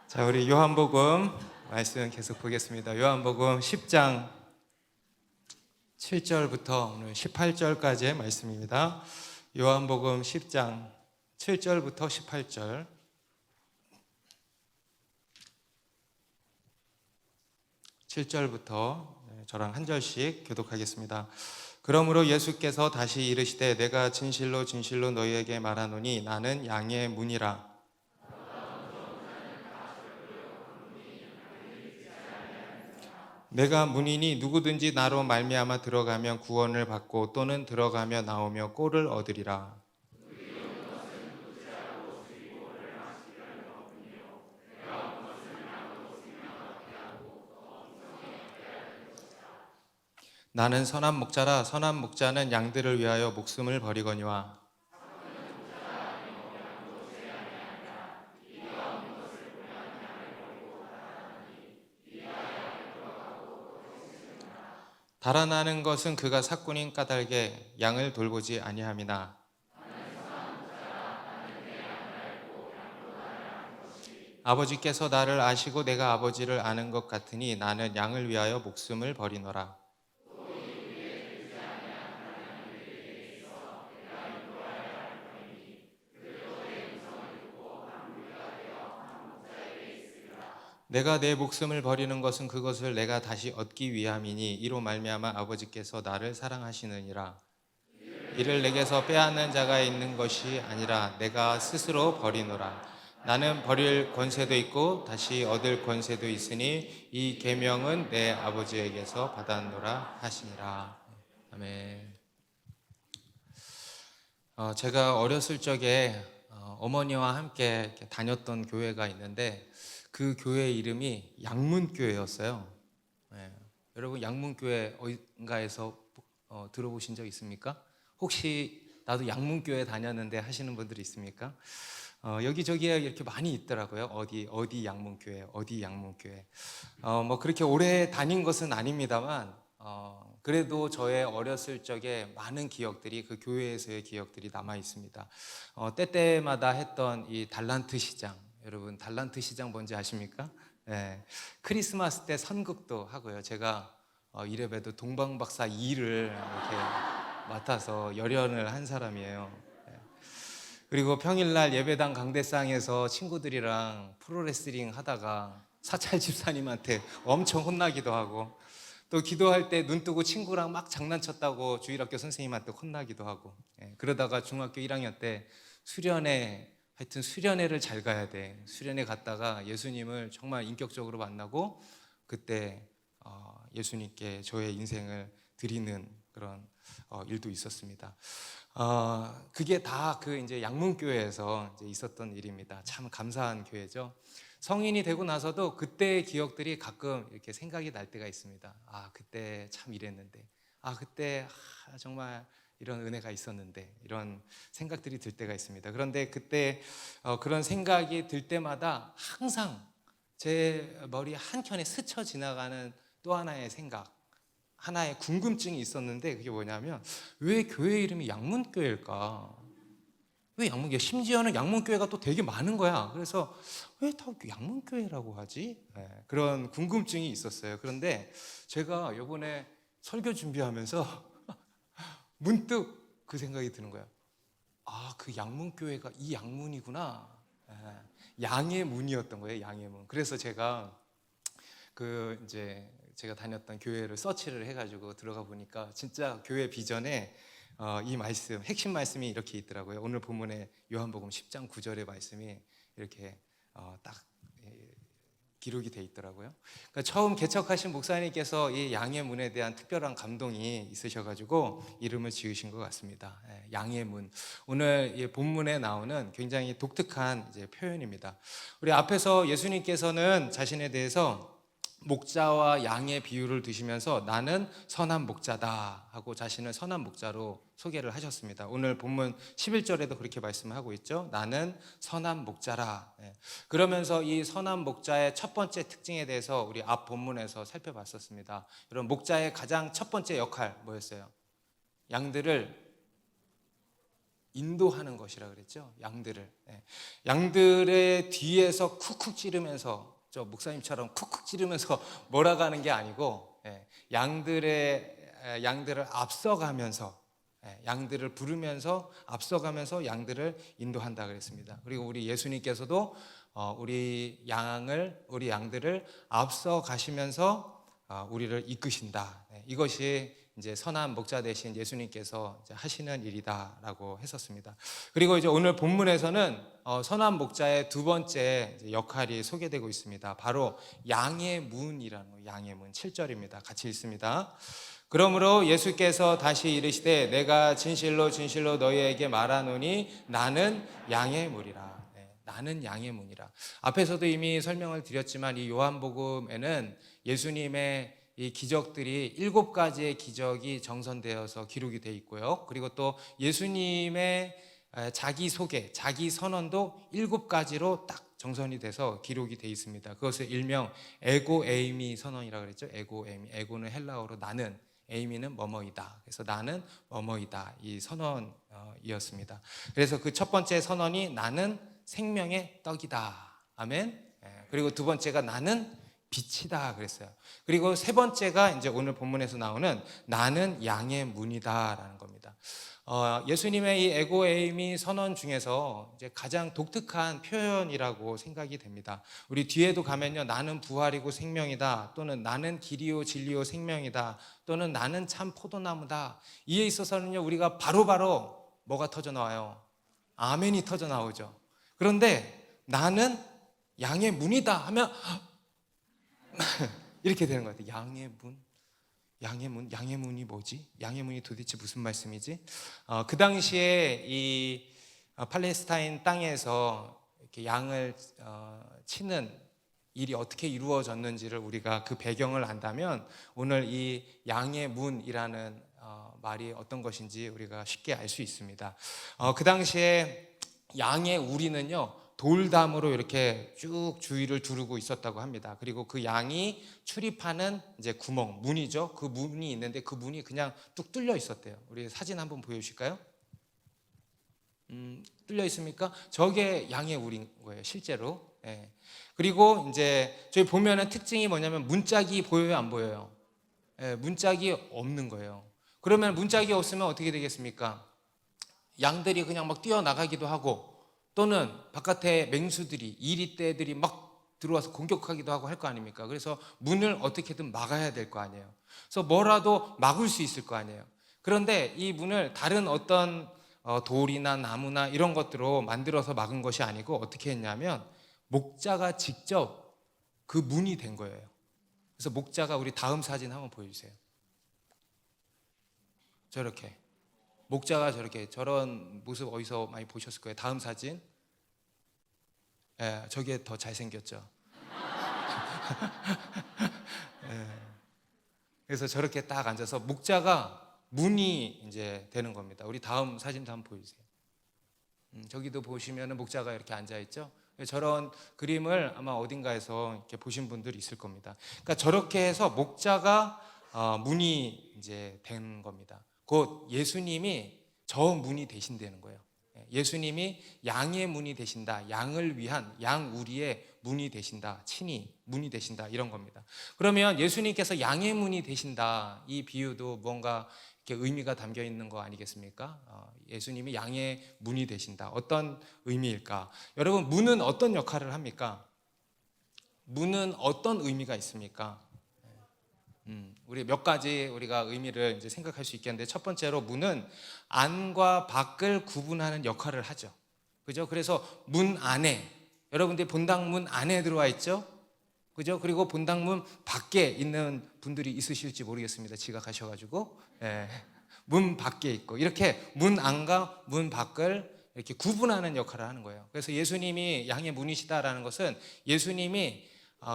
자, 우리 요한복음 말씀 계속 보겠습니다. 요한복음 10장 7절부터 오늘 18절까지의 말씀입니다. 요한복음 10장 7절부터 18절. 7절부터 저랑 한 절씩 교독하겠습니다. 그러므로 예수께서 다시 이르시되 내가 진실로 진실로 너희에게 말하노니 나는 양의 문이라. 내가 문이니 누구든지 나로 말미암아 들어가면 구원을 받고 또는 들어가며 나오며 꼴을 얻으리라. 나는 선한 목자라. 선한 목자는 양들을 위하여 목숨을 버리거니와. 달아나는 것은 그가 삭군인 까닭에 양을 돌보지 아니함이나. 아버지께서 나를 아시고 내가 아버지를 아는 것 같으니 나는 양을 위하여 목숨을 버리노라. 내가 내 목숨을 버리는 것은 그것을 내가 다시 얻기 위함이니 이로 말미암아 아버지께서 나를 사랑하시느니라. 이를 내게서 빼앗는 자가 있는 것이 아니라 내가 스스로 버리노라. 나는 버릴 권세도 있고 다시 얻을 권세도 있으니 이 계명은 내 아버지에게서 받았노라 하시니라. 아멘. 제가 어렸을 적에 어머니와 함께 이렇게 다녔던 교회가 있는데 그 교회 이름이 양문교회였어요. 네. 여러분 양문교회 어딘가에서 들어보신 적 있습니까? 혹시 나도 양문교회 다녔는데 하시는 분들이 있습니까? 여기저기에 이렇게 많이 있더라고요. 어디 양문교회, 어디 양문교회. 뭐 그렇게 오래 다닌 것은 아닙니다만 그래도 저의 어렸을 적에 많은 기억들이 그 교회에서의 기억들이 남아 있습니다. 때때마다 했던 이 달란트 시장, 여러분 달란트 시장 뭔지 아십니까? 네. 크리스마스 때 선극도 하고요. 제가 이래봬도 동방박사 2를 이렇게 맡아서 열연을 한 사람이에요. 네. 그리고 평일날 예배당 강대상에서 친구들이랑 프로레슬링 하다가 사찰 집사님한테 엄청 혼나기도 하고 또 기도할 때 눈 뜨고 친구랑 막 장난쳤다고 주일학교 선생님한테 혼나기도 하고 그러다가 중학교 1학년 때 수련회를 잘 가야 돼. 수련회 갔다가 예수님을 정말 인격적으로 만나고 그때 예수님께 저의 인생을 드리는 그런 일도 있었습니다. 그게 다 그 이제 양문교회에서 이제 있었던 일입니다. 참 감사한 교회죠. 성인이 되고 나서도 그때의 기억들이 가끔 이렇게 생각이 날 때가 있습니다. 그때 참 이랬는데, 그때 정말 이런 은혜가 있었는데, 이런 생각들이 들 때가 있습니다. 그런데 그때 그런 생각이 들 때마다 항상 제 머리 한켠에 스쳐 지나가는 또 하나의 생각, 하나의 궁금증이 있었는데 그게 뭐냐면 왜 교회 이름이 양문교회일까? 왜 양문교회? 심지어는 양문교회가 또 되게 많은 거야. 그래서 왜 다 양문교회라고 하지? 그런 궁금증이 있었어요. 그런데 제가 이번에 설교 준비하면서 문득 그 생각이 드는 거야. 그 양문교회가 이 양문이구나. 양의 문이었던 거예요. 양의 문. 그래서 제가 제가 다녔던 교회를 서치를 해가지고 들어가 보니까 진짜 교회 비전에 이 말씀, 핵심 말씀이 이렇게 있더라고요. 오늘 본문에 요한복음 10장 9절의 말씀이 이렇게 딱 기록이 돼 있더라고요. 그러니까 처음 개척하신 목사님께서 이 양의 문에 대한 특별한 감동이 있으셔가지고 이름을 지으신 것 같습니다. 양의 문. 오늘 본문에 나오는 굉장히 독특한 이제 표현입니다. 우리 앞에서 예수님께서는 자신에 대해서 목자와 양의 비유를 두시면서 나는 선한 목자다 하고 자신을 선한 목자로 소개를 하셨습니다. 오늘 본문 11절에도 그렇게 말씀하고 있죠. 나는 선한 목자라. 그러면서 이 선한 목자의 첫 번째 특징에 대해서 우리 앞 본문에서 살펴봤었습니다. 여러분, 목자의 가장 첫 번째 역할 뭐였어요? 양들을 인도하는 것이라 그랬죠. 양들을. 양들의 뒤에서 쿡쿡 찌르면서, 저 목사님처럼 쿡쿡 찌르면서 몰아가는 게 아니고, 양들을 앞서가면서, 양들을 부르면서 앞서가면서 양들을 인도한다 그랬습니다. 그리고 우리 예수님께서도 우리 양들을 앞서 가시면서 우리를 이끄신다. 이것이 이제 선한 목자 되신 예수님께서 이제 하시는 일이다라고 했었습니다. 그리고 이제 오늘 본문에서는 선한 목자의 두 번째 역할이 소개되고 있습니다. 바로 양의 문이라는 거예요. 양의 문 7절입니다. 같이 읽습니다. 그러므로 예수께서 다시 이르시되 내가 진실로 진실로 너희에게 말하노니 나는 양의 문이라. 나는 양의 문이라. 앞에서도 이미 설명을 드렸지만 이 요한복음에는 예수님의 이 기적들이 7가지의 기적이 정선되어서 기록이 되어 있고요. 그리고 또 예수님의 자기 소개, 자기 선언도 7가지로 딱 정선이 돼서 기록이 되어 있습니다. 그것을 일명 에고 에이미 선언이라고 그랬죠. 에고 에이미. 에고는 헬라어로 나는, 에이미는 뭐뭐이다. 그래서 나는 뭐뭐이다. 이 선언이었습니다. 그래서 그 첫 번째 선언이 나는 생명의 떡이다. 아멘. 그리고 두 번째가 나는 빛이다 그랬어요. 그리고 세 번째가 이제 오늘 본문에서 나오는 나는 양의 문이다라는 겁니다. 예수님의 이 에고 에이미 선언 중에서 이제 가장 독특한 표현이라고 생각이 됩니다. 우리 뒤에도 가면요, 나는 부활이고 생명이다, 또는 나는 길이요 진리요 생명이다, 또는 나는 참 포도나무다. 이에 있어서는요, 우리가 바로바로 뭐가 터져 나와요? 아멘이 터져 나오죠. 그런데 나는 양의 문이다 하면 이렇게 되는 것 같아요. 양의 문이 뭐지? 양의 문이 도대체 무슨 말씀이지? 그 당시에 이 팔레스타인 땅에서 이렇게 양을 치는 일이 어떻게 이루어졌는지를 우리가 그 배경을 안다면 오늘 이 양의 문이라는 말이 어떤 것인지 우리가 쉽게 알 수 있습니다. 그 당시에 양의 우리는요, 돌담으로 이렇게 쭉 주위를 두르고 있었다고 합니다. 그리고 그 양이 출입하는 이제 구멍, 문이죠. 그 문이 있는데 그 문이 그냥 뚝 뚫려 있었대요. 우리 사진 한번 보여주실까요? 뚫려 있습니까? 저게 양의 우리인 거예요, 실제로. 그리고 이제 저희 보면은 특징이 뭐냐면 문짝이 보여요, 안 보여요? 문짝이 없는 거예요. 그러면 문짝이 없으면 어떻게 되겠습니까? 양들이 그냥 막 뛰어나가기도 하고, 또는 바깥에 맹수들이, 이리떼들이 막 들어와서 공격하기도 하고 할 거 아닙니까? 그래서 문을 어떻게든 막아야 될 거 아니에요. 그래서 뭐라도 막을 수 있을 거 아니에요. 그런데 이 문을 다른 어떤 돌이나 나무나 이런 것들로 만들어서 막은 것이 아니고 어떻게 했냐면 목자가 직접 그 문이 된 거예요. 그래서 목자가, 우리 다음 사진 한번 보여주세요. 저렇게 목자가 저런 모습 어디서 많이 보셨을 거예요. 다음 사진. 저게 더 잘생겼죠. 그래서 저렇게 딱 앉아서 목자가 문이 이제 되는 겁니다. 우리 다음 사진도 한번 보여주세요. 저기도 보시면 목자가 이렇게 앉아 있죠. 저런 그림을 아마 어딘가에서 이렇게 보신 분들이 있을 겁니다. 그러니까 저렇게 해서 목자가 문이 이제 된 겁니다. 곧 예수님이 저 문이 되신다는 거예요. 예수님이 양의 문이 되신다. 양을 위한, 양 우리의 문이 되신다. 친히 문이 되신다. 이런 겁니다. 그러면 예수님께서 양의 문이 되신다. 이 비유도 뭔가 이렇게 의미가 담겨 있는 거 아니겠습니까? 예수님이 양의 문이 되신다. 어떤 의미일까? 여러분, 문은 어떤 역할을 합니까? 문은 어떤 의미가 있습니까? 우리 몇 가지 우리가 의미를 이제 생각할 수 있겠는데, 첫 번째로 문은 안과 밖을 구분하는 역할을 하죠. 그죠? 그래서 문 안에, 여러분들 본당문 안에 들어와 있죠? 그죠? 그리고 본당문 밖에 있는 분들이 있으실지 모르겠습니다. 지각하셔가지고. 문 밖에 있고, 이렇게 문 안과 문 밖을 이렇게 구분하는 역할을 하는 거예요. 그래서 예수님이 양의 문이시다라는 것은 예수님이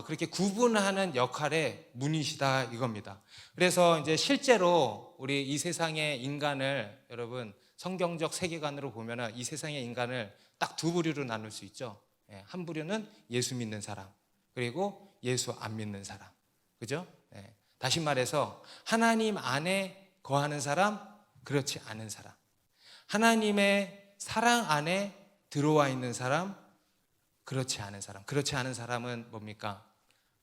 그렇게 구분하는 역할의 문이시다 이겁니다. 그래서 이제 실제로 우리 이 세상의 인간을, 여러분 성경적 세계관으로 보면은 이 세상의 인간을 딱 두 부류로 나눌 수 있죠. 한 부류는 예수 믿는 사람, 그리고 예수 안 믿는 사람. 그죠? 다시 말해서 하나님 안에 거하는 사람, 그렇지 않은 사람. 하나님의 사랑 안에 들어와 있는 사람, 그렇지 않은 사람. 그렇지 않은 사람은 뭡니까?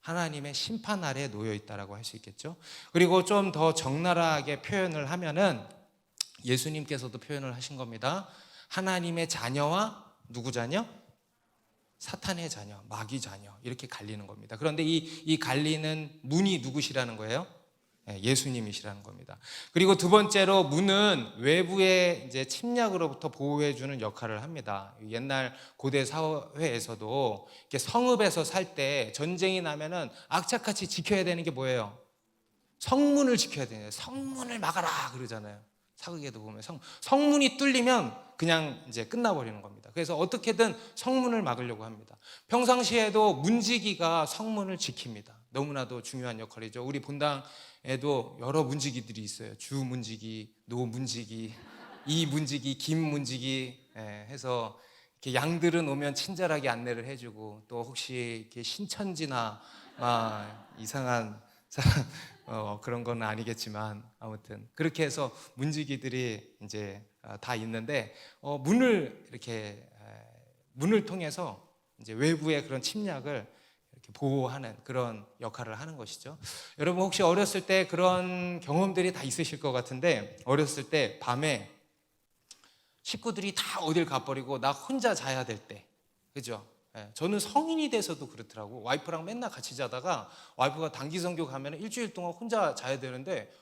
하나님의 심판 아래에 놓여 있다라고 할 수 있겠죠. 그리고 좀 더 적나라하게 표현을 하면은 예수님께서도 표현을 하신 겁니다. 하나님의 자녀와 누구 자녀? 사탄의 자녀, 마귀 자녀, 이렇게 갈리는 겁니다. 그런데 이 갈리는 문이 누구시라는 거예요? 예수님이시라는 겁니다. 그리고 두 번째로 문은 외부의 이제 침략으로부터 보호해주는 역할을 합니다. 옛날 고대 사회에서도 이렇게 성읍에서 살 때 전쟁이 나면은 악착같이 지켜야 되는 게 뭐예요? 성문을 지켜야 되는 거예요. 성문을 막아라 그러잖아요. 사극에도 보면 성문이 뚫리면 그냥 이제 끝나버리는 겁니다. 그래서 어떻게든 성문을 막으려고 합니다. 평상시에도 문지기가 성문을 지킵니다. 너무나도 중요한 역할이죠. 우리 본당에도 여러 문지기들이 있어요. 주 문지기, 노 문지기, 이 문지기, 김 문지기 해서 이렇게 양들은 오면 친절하게 안내를 해주고, 또 혹시 이렇게 신천지나 이상한 사람 그런 건 아니겠지만 아무튼 그렇게 해서 문지기들이 이제 다 있는데 문을 통해서 이제 외부의 그런 침략을 이렇게 보호하는 그런 역할을 하는 것이죠. 여러분 혹시 어렸을 때 그런 경험들이 다 있으실 것 같은데, 어렸을 때 밤에 식구들이 다 어딜 가버리고 나 혼자 자야 될 때, 그죠? 저는 성인이 돼서도 그렇더라고. 와이프랑 맨날 같이 자다가 와이프가 단기 선교 가면 일주일 동안 혼자 자야 되는데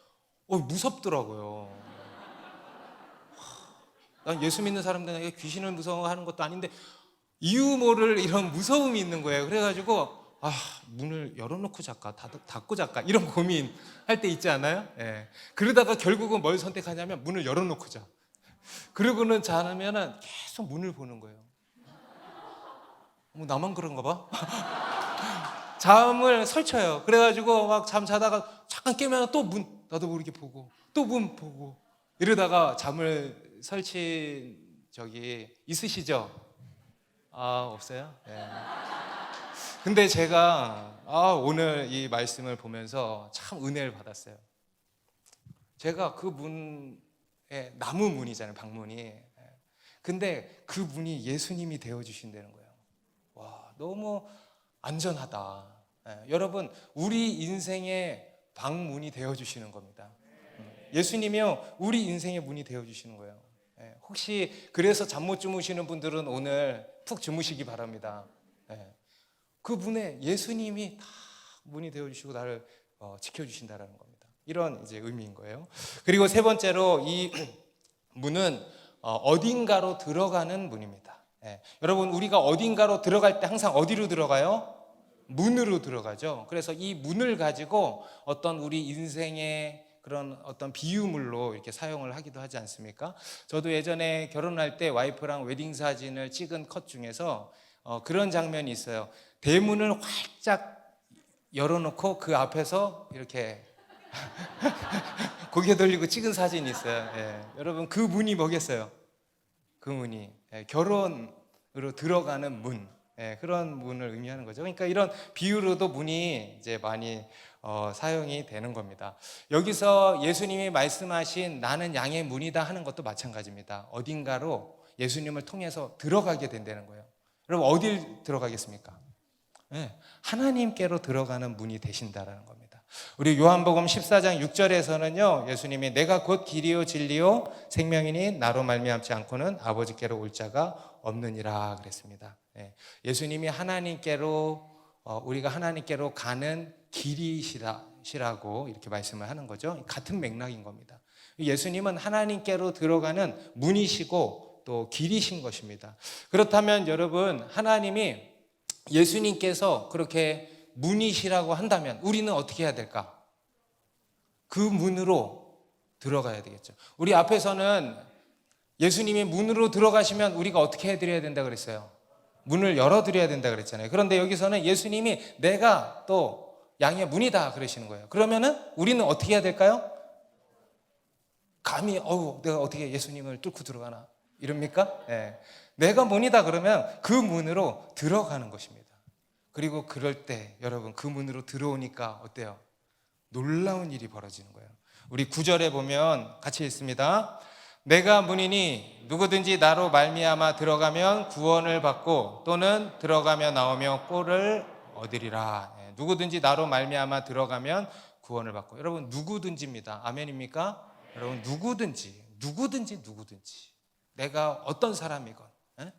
무섭더라고요. 난 예수 믿는 사람들에게 귀신을 무서워하는 것도 아닌데 이유 모를 이런 무서움이 있는 거예요. 그래가지고 문을 열어놓고 잘까 닫고 잘까 이런 고민할 때 있지 않아요? 그러다가 결국은 뭘 선택하냐면 문을 열어놓고 자. 그러고는 자면은 계속 문을 보는 거예요. 나만 그런가 봐. 잠을 설쳐요. 그래가지고 막 잠 자다가 잠깐 깨면 또 문 나도 모르게 보고 또 문 보고 이러다가 잠을 설친 적이 있으시죠? 없어요? 네. 근데 제가 오늘 이 말씀을 보면서 참 은혜를 받았어요. 제가 그 문에 나무 문이잖아요, 방문이. 근데 그 문이 예수님이 되어주신다는 거예요. 와, 너무 안전하다. 여러분, 우리 인생의 방문이 되어주시는 겁니다. 예수님이요, 우리 인생의 문이 되어주시는 거예요. 혹시 그래서 잠 못 주무시는 분들은 오늘 푹 주무시기 바랍니다. 그 문에 예수님이 다 문이 되어주시고 나를 지켜주신다는 겁니다. 이런 이제 의미인 거예요. 그리고 세 번째로 이 문은 어딘가로 들어가는 문입니다. 여러분, 우리가 어딘가로 들어갈 때 항상 어디로 들어가요? 문으로 들어가죠. 그래서 이 문을 가지고 어떤 우리 인생의 그런 어떤 비유물로 이렇게 사용을 하기도 하지 않습니까? 저도 예전에 결혼할 때 와이프랑 웨딩 사진을 찍은 컷 중에서 그런 장면이 있어요. 대문을 활짝 열어놓고 그 앞에서 이렇게 고개 돌리고 찍은 사진이 있어요. 여러분, 그 문이 뭐겠어요? 그 문이 결혼으로 들어가는 문, 그런 문을 의미하는 거죠. 그러니까 이런 비유로도 문이 이제 많이 사용이 되는 겁니다. 여기서 예수님이 말씀하신 나는 양의 문이다 하는 것도 마찬가지입니다. 어딘가로 예수님을 통해서 들어가게 된다는 거예요. 여러분, 어딜 들어가겠습니까? 하나님께로 들어가는 문이 되신다라는 겁니다. 우리 요한복음 14장 6절에서는요, 예수님이 내가 곧 길이요 진리요 생명이니 나로 말미암지 않고는 아버지께로 올 자가 없느니라 그랬습니다. 예수님이 하나님께로 우리가 하나님께로 가는 길이시라고 이렇게 말씀을 하는 거죠. 같은 맥락인 겁니다. 예수님은 하나님께로 들어가는 문이시고 또 길이신 것입니다. 그렇다면 여러분, 하나님이 예수님께서 그렇게 문이시라고 한다면 우리는 어떻게 해야 될까? 그 문으로 들어가야 되겠죠. 우리 앞에서는 예수님이 문으로 들어가시면 우리가 어떻게 해드려야 된다 그랬어요? 문을 열어드려야 된다 그랬잖아요. 그런데 여기서는 예수님이 내가 또 양의 문이다 그러시는 거예요. 그러면은 우리는 어떻게 해야 될까요? 감히 내가 어떻게 예수님을 뚫고 들어가나 이럽니까? 내가 문이다 그러면 그 문으로 들어가는 것입니다. 그리고 그럴 때 여러분, 그 문으로 들어오니까 어때요? 놀라운 일이 벌어지는 거예요. 우리 9절에 보면 같이 읽습니다. 내가 문이니 누구든지 나로 말미암아 들어가면 구원을 받고 또는 들어가며 나오며 꼴을 얻으리라. 누구든지 나로 말미암아 들어가면 구원을 받고. 여러분, 누구든지입니다. 아멘입니까? 여러분, 누구든지 내가 어떤 사람이건,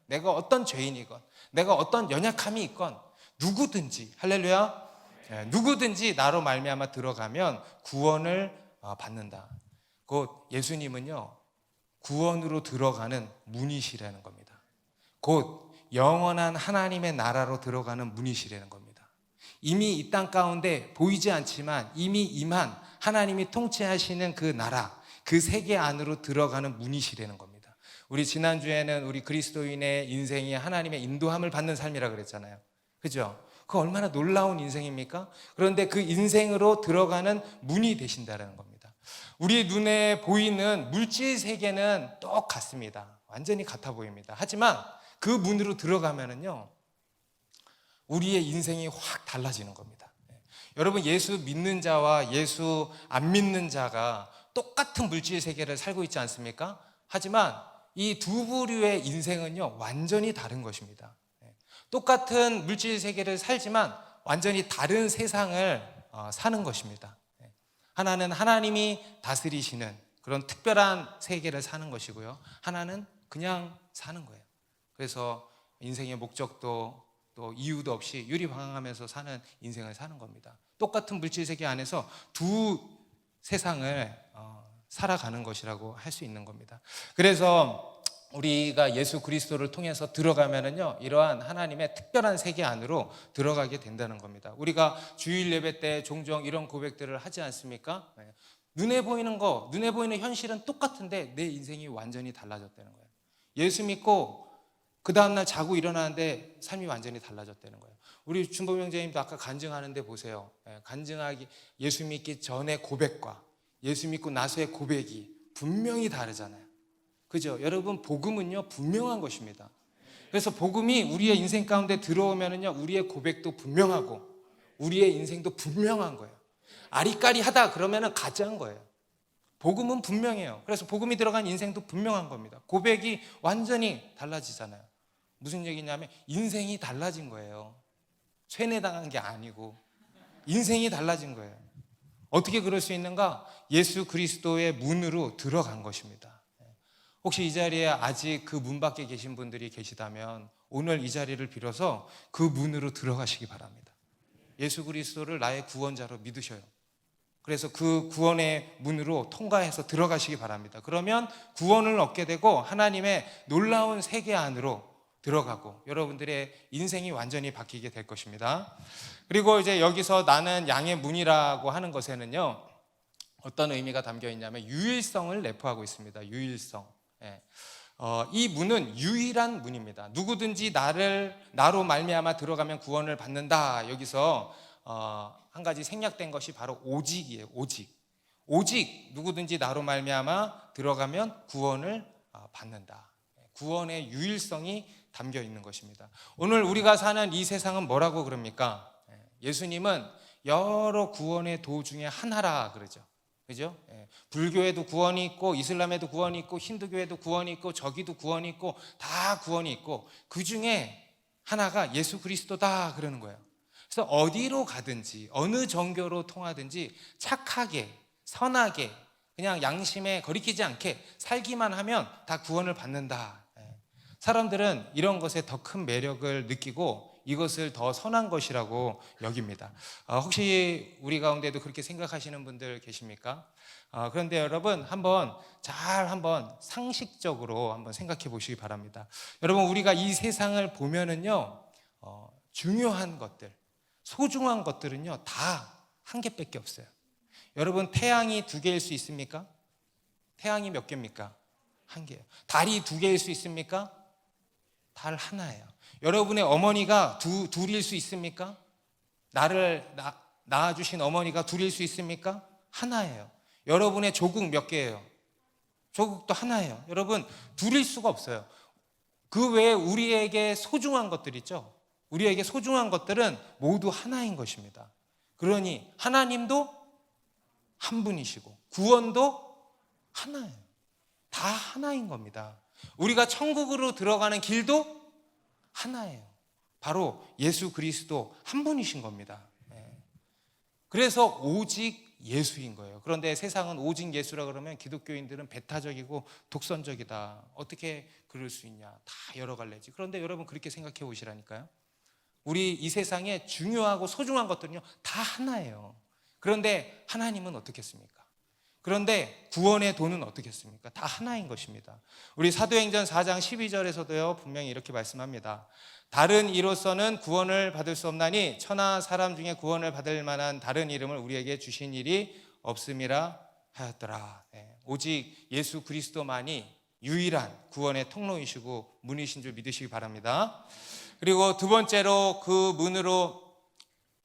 내가 어떤 죄인이건, 내가 어떤 연약함이 있건, 누구든지, 할렐루야, 누구든지 나로 말미암아 들어가면 구원을 받는다. 곧 예수님은요, 구원으로 들어가는 문이시라는 겁니다. 곧 영원한 하나님의 나라로 들어가는 문이시라는 겁니다. 이미 이 땅 가운데 보이지 않지만 이미 임한 하나님이 통치하시는 그 나라, 그 세계 안으로 들어가는 문이시라는 겁니다. 우리 지난주에는 우리 그리스도인의 인생이 하나님의 인도함을 받는 삶이라 그랬잖아요. 그죠? 그 얼마나 놀라운 인생입니까? 그런데 그 인생으로 들어가는 문이 되신다는 겁니다. 우리 눈에 보이는 물질 세계는 똑같습니다. 완전히 같아 보입니다. 하지만 그 문으로 들어가면은요, 우리의 인생이 확 달라지는 겁니다. 여러분, 예수 믿는 자와 예수 안 믿는 자가 똑같은 물질 세계를 살고 있지 않습니까? 하지만 이 두 부류의 인생은요, 완전히 다른 것입니다. 똑같은 물질 세계를 살지만 완전히 다른 세상을 사는 것입니다. 하나는 하나님이 다스리시는 그런 특별한 세계를 사는 것이고요, 하나는 그냥 사는 거예요. 그래서 인생의 목적도 또 이유도 없이 유리방황하면서 사는 인생을 사는 겁니다. 똑같은 물질 세계 안에서 두 세상을 살아가는 것이라고 할 수 있는 겁니다. 그래서 우리가 예수 그리스도를 통해서 들어가면은요, 이러한 하나님의 특별한 세계 안으로 들어가게 된다는 겁니다. 우리가 주일 예배 때 종종 이런 고백들을 하지 않습니까? 눈에 보이는 거, 눈에 보이는 현실은 똑같은데 내 인생이 완전히 달라졌다는 거예요. 예수 믿고 그 다음날 자고 일어나는데 삶이 완전히 달라졌다는 거예요. 우리 준범 형제님도 아까 간증하는데 보세요. 간증하기, 예수 믿기 전의 고백과 예수 믿고 나서의 고백이 분명히 다르잖아요. 그죠? 여러분, 복음은요, 분명한 것입니다. 그래서 복음이 우리의 인생 가운데 들어오면은요, 우리의 고백도 분명하고 우리의 인생도 분명한 거예요. 아리까리하다 그러면은 가짜인 거예요. 복음은 분명해요. 그래서 복음이 들어간 인생도 분명한 겁니다. 고백이 완전히 달라지잖아요. 무슨 얘기냐면 인생이 달라진 거예요. 쇠뇌당한 게 아니고 인생이 달라진 거예요. 어떻게 그럴 수 있는가? 예수 그리스도의 문으로 들어간 것입니다. 혹시 이 자리에 아직 그 문 밖에 계신 분들이 계시다면 오늘 이 자리를 빌어서 그 문으로 들어가시기 바랍니다. 예수 그리스도를 나의 구원자로 믿으셔요. 그래서 그 구원의 문으로 통과해서 들어가시기 바랍니다. 그러면 구원을 얻게 되고 하나님의 놀라운 세계 안으로 들어가고 여러분들의 인생이 완전히 바뀌게 될 것입니다. 그리고 이제 여기서 나는 양의 문이라고 하는 것에는요, 어떤 의미가 담겨 있냐면 유일성을 내포하고 있습니다. 유일성. 이 문은 유일한 문입니다. 누구든지 나로 말미암아 들어가면 구원을 받는다. 여기서 한 가지 생략된 것이 바로 오직이에요. 오직 누구든지 나로 말미암아 들어가면 구원을 받는다. 구원의 유일성이 담겨 있는 것입니다. 오늘 우리가 사는 이 세상은 뭐라고 그럽니까? 예수님은 여러 구원의 도 중에 하나라 그러죠. 그죠? 불교에도 구원이 있고 이슬람에도 구원이 있고 힌두교에도 구원이 있고 저기도 구원이 있고 다 구원이 있고 그 중에 하나가 예수 그리스도다 그러는 거예요. 그래서 어디로 가든지 어느 종교로 통하든지 착하게 선하게 그냥 양심에 거리끼지 않게 살기만 하면 다 구원을 받는다. 사람들은 이런 것에 더 큰 매력을 느끼고 이것을 더 선한 것이라고 여깁니다. 혹시 우리 가운데도 그렇게 생각하시는 분들 계십니까? 그런데 여러분 한번 상식적으로 한번 생각해 보시기 바랍니다. 여러분, 우리가 이 세상을 보면은요, 중요한 것들, 소중한 것들은요 다 한 개밖에 없어요. 여러분, 태양이 두 개일 수 있습니까? 태양이 몇 개입니까? 한 개예요. 달이 두 개일 수 있습니까? 달 하나예요. 여러분의 어머니가 둘일 수 있습니까? 나를 낳아주신 어머니가 둘일 수 있습니까? 하나예요. 여러분의 조국 몇 개예요? 조국도 하나예요. 여러분, 둘일 수가 없어요. 그 외에 우리에게 소중한 것들 있죠? 우리에게 소중한 것들은 모두 하나인 것입니다. 그러니 하나님도 한 분이시고 구원도 하나예요. 다 하나인 겁니다. 우리가 천국으로 들어가는 길도 하나예요. 바로 예수 그리스도 한 분이신 겁니다. 그래서 오직 예수인 거예요. 그런데 세상은 오직 예수라 그러면 기독교인들은 배타적이고 독선적이다. 어떻게 그럴 수 있냐. 다 여러 갈래지. 그런데 여러분 그렇게 생각해 보시라니까요. 우리 이 세상에 중요하고 소중한 것들은요 다 하나예요. 그런데 하나님은 어떻겠습니까? 그런데 구원의 도는 어떻겠습니까? 다 하나인 것입니다. 우리 사도행전 4장 12절에서도요 분명히 이렇게 말씀합니다. 다른 이로서는 구원을 받을 수 없나니 천하 사람 중에 구원을 받을 만한 다른 이름을 우리에게 주신 일이 없음이라 하였더라. 오직 예수 그리스도만이 유일한 구원의 통로이시고 문이신 줄 믿으시기 바랍니다. 그리고 두 번째로 그 문으로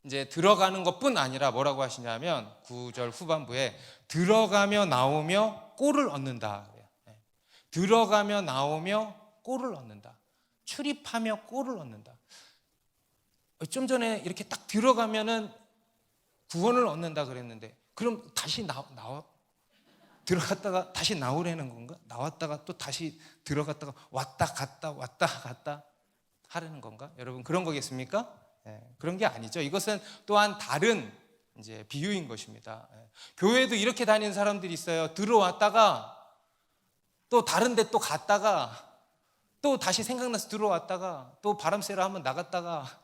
이제 들어가는 것뿐 아니라 뭐라고 하시냐면 9절 후반부에 들어가며 나오며 꼴을 얻는다. 들어가며 나오며 꼴을 얻는다. 출입하며 꼴을 얻는다. 좀 전에 이렇게 딱 들어가면은 구원을 얻는다 그랬는데 그럼 다시 나와 들어갔다가 다시 나오려는 건가? 나왔다가 또 다시 들어갔다가 왔다 갔다 하려는 건가? 여러분 그런 거겠습니까? 그런 게 아니죠. 이것은 또한 다른 이제 비유인 것입니다. 교회도 이렇게 다니는 사람들이 있어요. 들어왔다가 또 다른 데 또 갔다가 또 다시 생각나서 들어왔다가 또 바람 쐬러 한번 나갔다가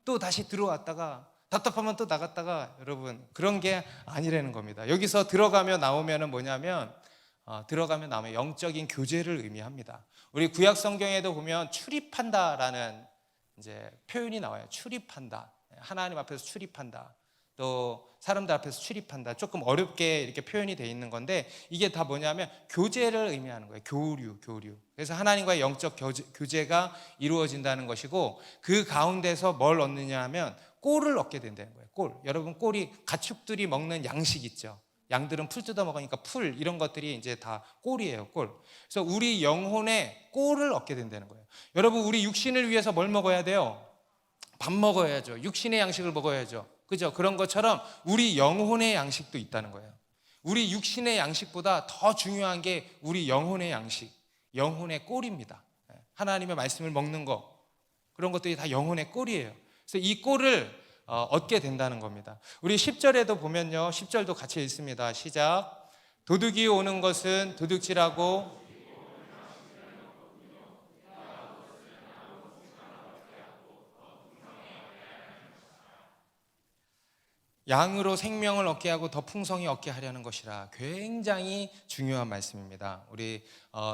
또 다시 들어왔다가 답답하면 또 나갔다가 여러분 그런 게 아니라는 겁니다. 여기서 들어가며 나오면은 뭐냐면 들어가며 나오면 영적인 교제를 의미합니다. 우리 구약 성경에도 보면 출입한다라는 이제 표현이 나와요. 출입한다. 하나님 앞에서 출입한다. 또 사람들 앞에서 출입한다. 조금 어렵게 이렇게 표현이 되어 있는 건데 이게 다 뭐냐면 교제를 의미하는 거예요. 교류. 그래서 하나님과의 영적 교제가 이루어진다는 것이고 그 가운데서 뭘 얻느냐 하면 꼴을 얻게 된다는 거예요. 꼴. 여러분 꼴이 가축들이 먹는 양식 있죠. 양들은 풀 뜯어 먹으니까 풀 이런 것들이 이제 다 꼴이에요. 꼴. 그래서 우리 영혼의 꼴을 얻게 된다는 거예요. 여러분 우리 육신을 위해서 뭘 먹어야 돼요? 밥 먹어야죠. 육신의 양식을 먹어야죠. 그죠? 그런 것처럼 우리 영혼의 양식도 있다는 거예요. 우리 육신의 양식보다 더 중요한 게 우리 영혼의 양식, 영혼의 꼴입니다. 하나님의 말씀을 먹는 거 그런 것들이 다 영혼의 꼴이에요. 그래서 이 꼴을 얻게 된다는 겁니다. 우리 10절에도 보면요. 10절도 같이 읽습니다. 시작. 도둑이 오는 것은 도둑질하고 양으로 생명을 얻게 하고 더 풍성히 얻게 하려는 것이라. 굉장히 중요한 말씀입니다. 우리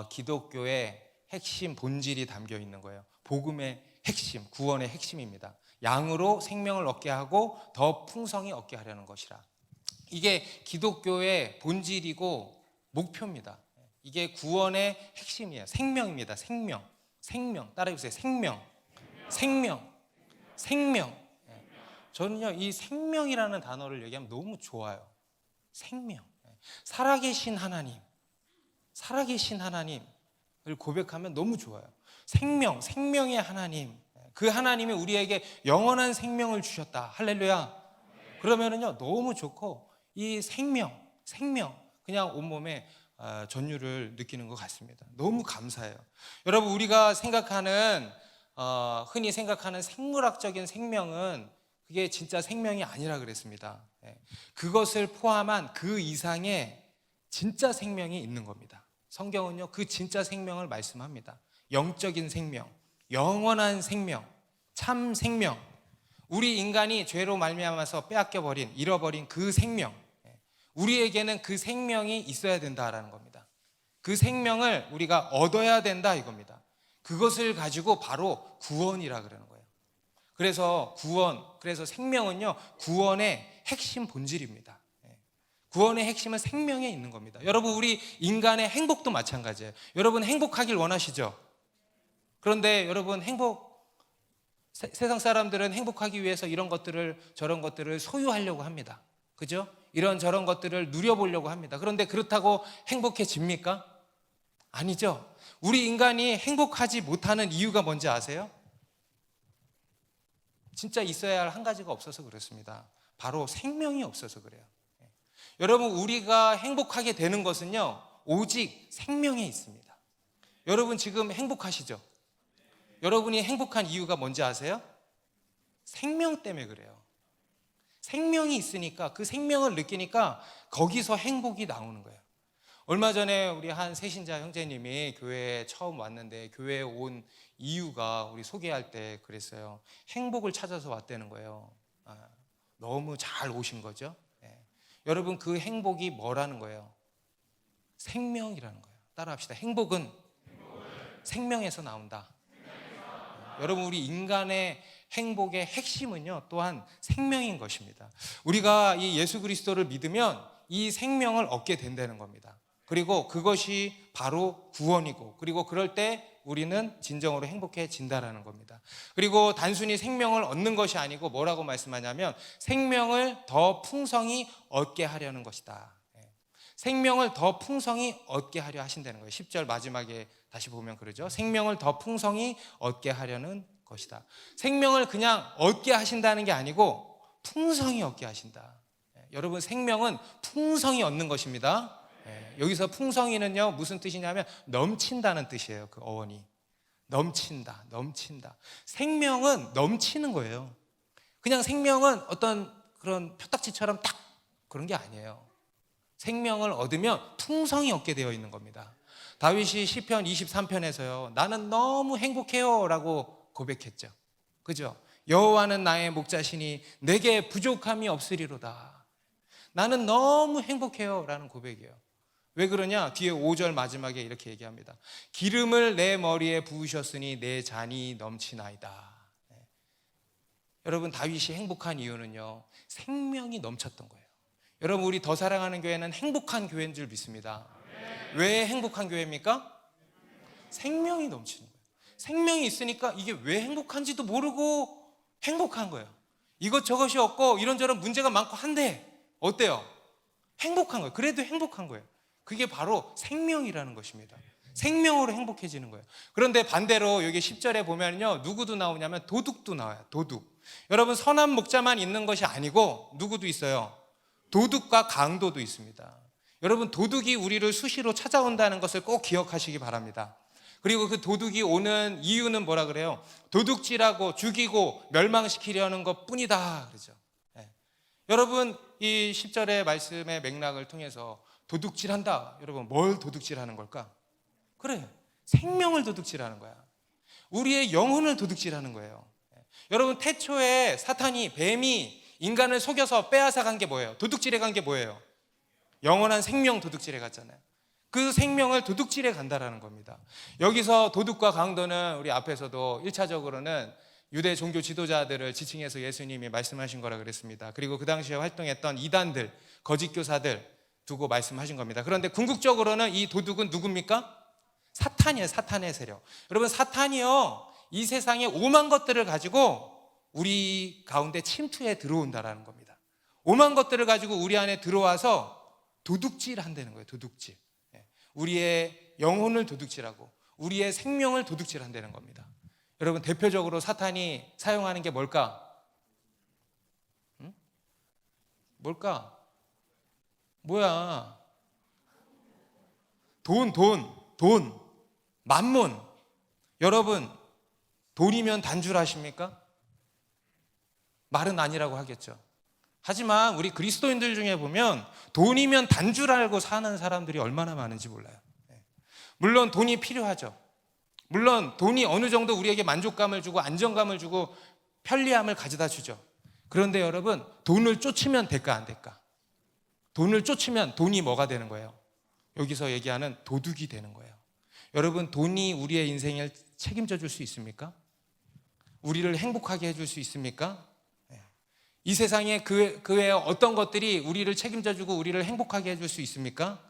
기독교의 핵심 본질이 담겨 있는 거예요. 복음의 핵심, 구원의 핵심입니다. 양으로 생명을 얻게 하고 더 풍성히 얻게 하려는 것이라. 이게 기독교의 본질이고 목표입니다. 이게 구원의 핵심이에요. 생명입니다. 생명. 따라해보세요. 생명. 저는요 이 생명이라는 단어를 얘기하면 너무 좋아요. 생명. 살아계신 하나님을 고백하면 너무 좋아요. 생명의 하나님. 그 하나님이 우리에게 영원한 생명을 주셨다. 할렐루야. 그러면은요 너무 좋고 이 생명 그냥 온몸에 전율을 느끼는 것 같습니다. 너무 감사해요. 여러분 우리가 흔히 생각하는 생물학적인 생명은 그게 진짜 생명이 아니라 그랬습니다. 그것을 포함한 그 이상의 진짜 생명이 있는 겁니다. 성경은요 그 진짜 생명을 말씀합니다. 영적인 생명, 영원한 생명, 참 생명. 우리 인간이 죄로 말미암아서 빼앗겨버린, 잃어버린 그 생명, 우리에게는 그 생명이 있어야 된다라는 겁니다. 그 생명을 우리가 얻어야 된다 이겁니다. 그것을 가지고 바로 구원이라 그러는 거예요. 그래서 생명은요 구원의 핵심 본질입니다. 구원의 핵심은 생명에 있는 겁니다. 여러분 우리 인간의 행복도 마찬가지예요. 여러분 행복하길 원하시죠? 그런데 여러분 세상 사람들은 행복하기 위해서 이런 것들을 저런 것들을 소유하려고 합니다. 그죠? 이런 저런 것들을 누려보려고 합니다. 그런데 그렇다고 행복해집니까? 아니죠. 우리 인간이 행복하지 못하는 이유가 뭔지 아세요? 진짜 있어야 할 한 가지가 없어서 그렇습니다. 바로 생명이 없어서 그래요. 여러분 우리가 행복하게 되는 것은요 오직 생명에 있습니다. 여러분 지금 행복하시죠? 여러분이 행복한 이유가 뭔지 아세요? 생명 때문에 그래요. 생명이 있으니까, 그 생명을 느끼니까 거기서 행복이 나오는 거예요. 얼마 전에 우리 한 새신자 형제님이 교회에 처음 왔는데, 교회에 온 이유가 우리 소개할 때 그랬어요. 행복을 찾아서 왔다는 거예요. 너무 잘 오신 거죠. 여러분, 그 행복이 뭐라는 거예요? 생명이라는 거예요. 따라합시다. 행복은 생명에서 나온다. 여러분, 우리 인간의 행복의 핵심은요, 또한 생명인 것입니다. 우리가 이 예수 그리스도를 믿으면 이 생명을 얻게 된다는 겁니다. 그리고 그것이 바로 구원이고, 그리고 그럴 때 우리는 진정으로 행복해진다라는 겁니다. 그리고 단순히 생명을 얻는 것이 아니고 뭐라고 말씀하냐면 생명을 더 풍성히 얻게 하려는 것이다. 생명을 더 풍성히 얻게 하려 하신다는 거예요. 10절 마지막에 다시 보면 그러죠. 생명을 더 풍성히 얻게 하려는 것이다. 생명을 그냥 얻게 하신다는 게 아니고 풍성히 얻게 하신다. 여러분, 생명은 풍성히 얻는 것입니다. 여기서 풍성히는요, 무슨 뜻이냐면 넘친다는 뜻이에요. 그 어원이 넘친다, 넘친다. 생명은 넘치는 거예요. 그냥 생명은 어떤 그런 표딱지처럼 딱 그런 게 아니에요. 생명을 얻으면 풍성히 얻게 되어 있는 겁니다. 다윗이 시편 23편에서요, 나는 너무 행복해요 라고 고백했죠. 그죠? 여호와는 나의 목자시니 내게 부족함이 없으리로다. 나는 너무 행복해요 라는 고백이에요. 왜 그러냐? 뒤에 5절 마지막에 이렇게 얘기합니다. 기름을 내 머리에 부으셨으니 내 잔이 넘치나이다. 여러분, 다윗이 행복한 이유는요, 생명이 넘쳤던 거예요. 여러분, 우리 더 사랑하는 교회는 행복한 교회인 줄 믿습니다. 왜 행복한 교회입니까? 생명이 넘치는 거예요. 생명이 있으니까 이게 왜 행복한지도 모르고 행복한 거예요. 이것저것이 없고 이런저런 문제가 많고 한데 어때요? 행복한 거예요. 그래도 행복한 거예요. 그게 바로 생명이라는 것입니다. 생명으로 행복해지는 거예요. 그런데 반대로 여기 10절에 보면요, 누구도 나오냐면 도둑도 나와요. 도둑. 여러분, 선한 목자만 있는 것이 아니고 누구도 있어요? 도둑과 강도도 있습니다. 여러분, 도둑이 우리를 수시로 찾아온다는 것을 꼭 기억하시기 바랍니다. 그리고 그 도둑이 오는 이유는 뭐라 그래요? 도둑질하고 죽이고 멸망시키려는 것 뿐이다 그러죠. 여러분, 이 10절의 말씀의 맥락을 통해서 도둑질한다. 여러분, 뭘 도둑질하는 걸까? 그래, 생명을 도둑질하는 거야. 우리의 영혼을 도둑질하는 거예요. 여러분, 태초에 사탄이, 뱀이 인간을 속여서 빼앗아 간 게 뭐예요? 도둑질해 간 게 뭐예요? 영원한 생명 도둑질해 갔잖아요. 그 생명을 도둑질해 간다라는 겁니다. 여기서 도둑과 강도는 우리 앞에서도 1차적으로는 유대 종교 지도자들을 지칭해서 예수님이 말씀하신 거라 그랬습니다. 그리고 그 당시에 활동했던 이단들, 거짓 교사들 두고 말씀하신 겁니다. 그런데 궁극적으로는 이 도둑은 누굽니까? 사탄이에요. 사탄의 세력. 여러분, 사탄이요, 이 세상에 오만 것들을 가지고 우리 가운데 침투해 들어온다라는 겁니다. 오만 것들을 가지고 우리 안에 들어와서 도둑질 한다는 거예요. 도둑질. 우리의 영혼을 도둑질하고 우리의 생명을 도둑질 한다는 겁니다. 여러분, 대표적으로 사탄이 사용하는 게 뭘까? 뭘까? 뭐야? 돈, 만문. 여러분, 돈이면 단줄 아십니까? 말은 아니라고 하겠죠. 하지만 우리 그리스도인들 중에 보면 돈이면 단줄 알고 사는 사람들이 얼마나 많은지 몰라요. 물론 돈이 필요하죠. 물론 돈이 어느 정도 우리에게 만족감을 주고 안정감을 주고 편리함을 가져다 주죠. 그런데 여러분, 돈을 쫓으면 될까 안 될까? 돈을 쫓으면 돈이 뭐가 되는 거예요? 여기서 얘기하는 도둑이 되는 거예요. 여러분, 돈이 우리의 인생을 책임져 줄 수 있습니까? 우리를 행복하게 해줄 수 있습니까? 이 세상에 그 외에 어떤 것들이 우리를 책임져 주고 우리를 행복하게 해줄 수 있습니까?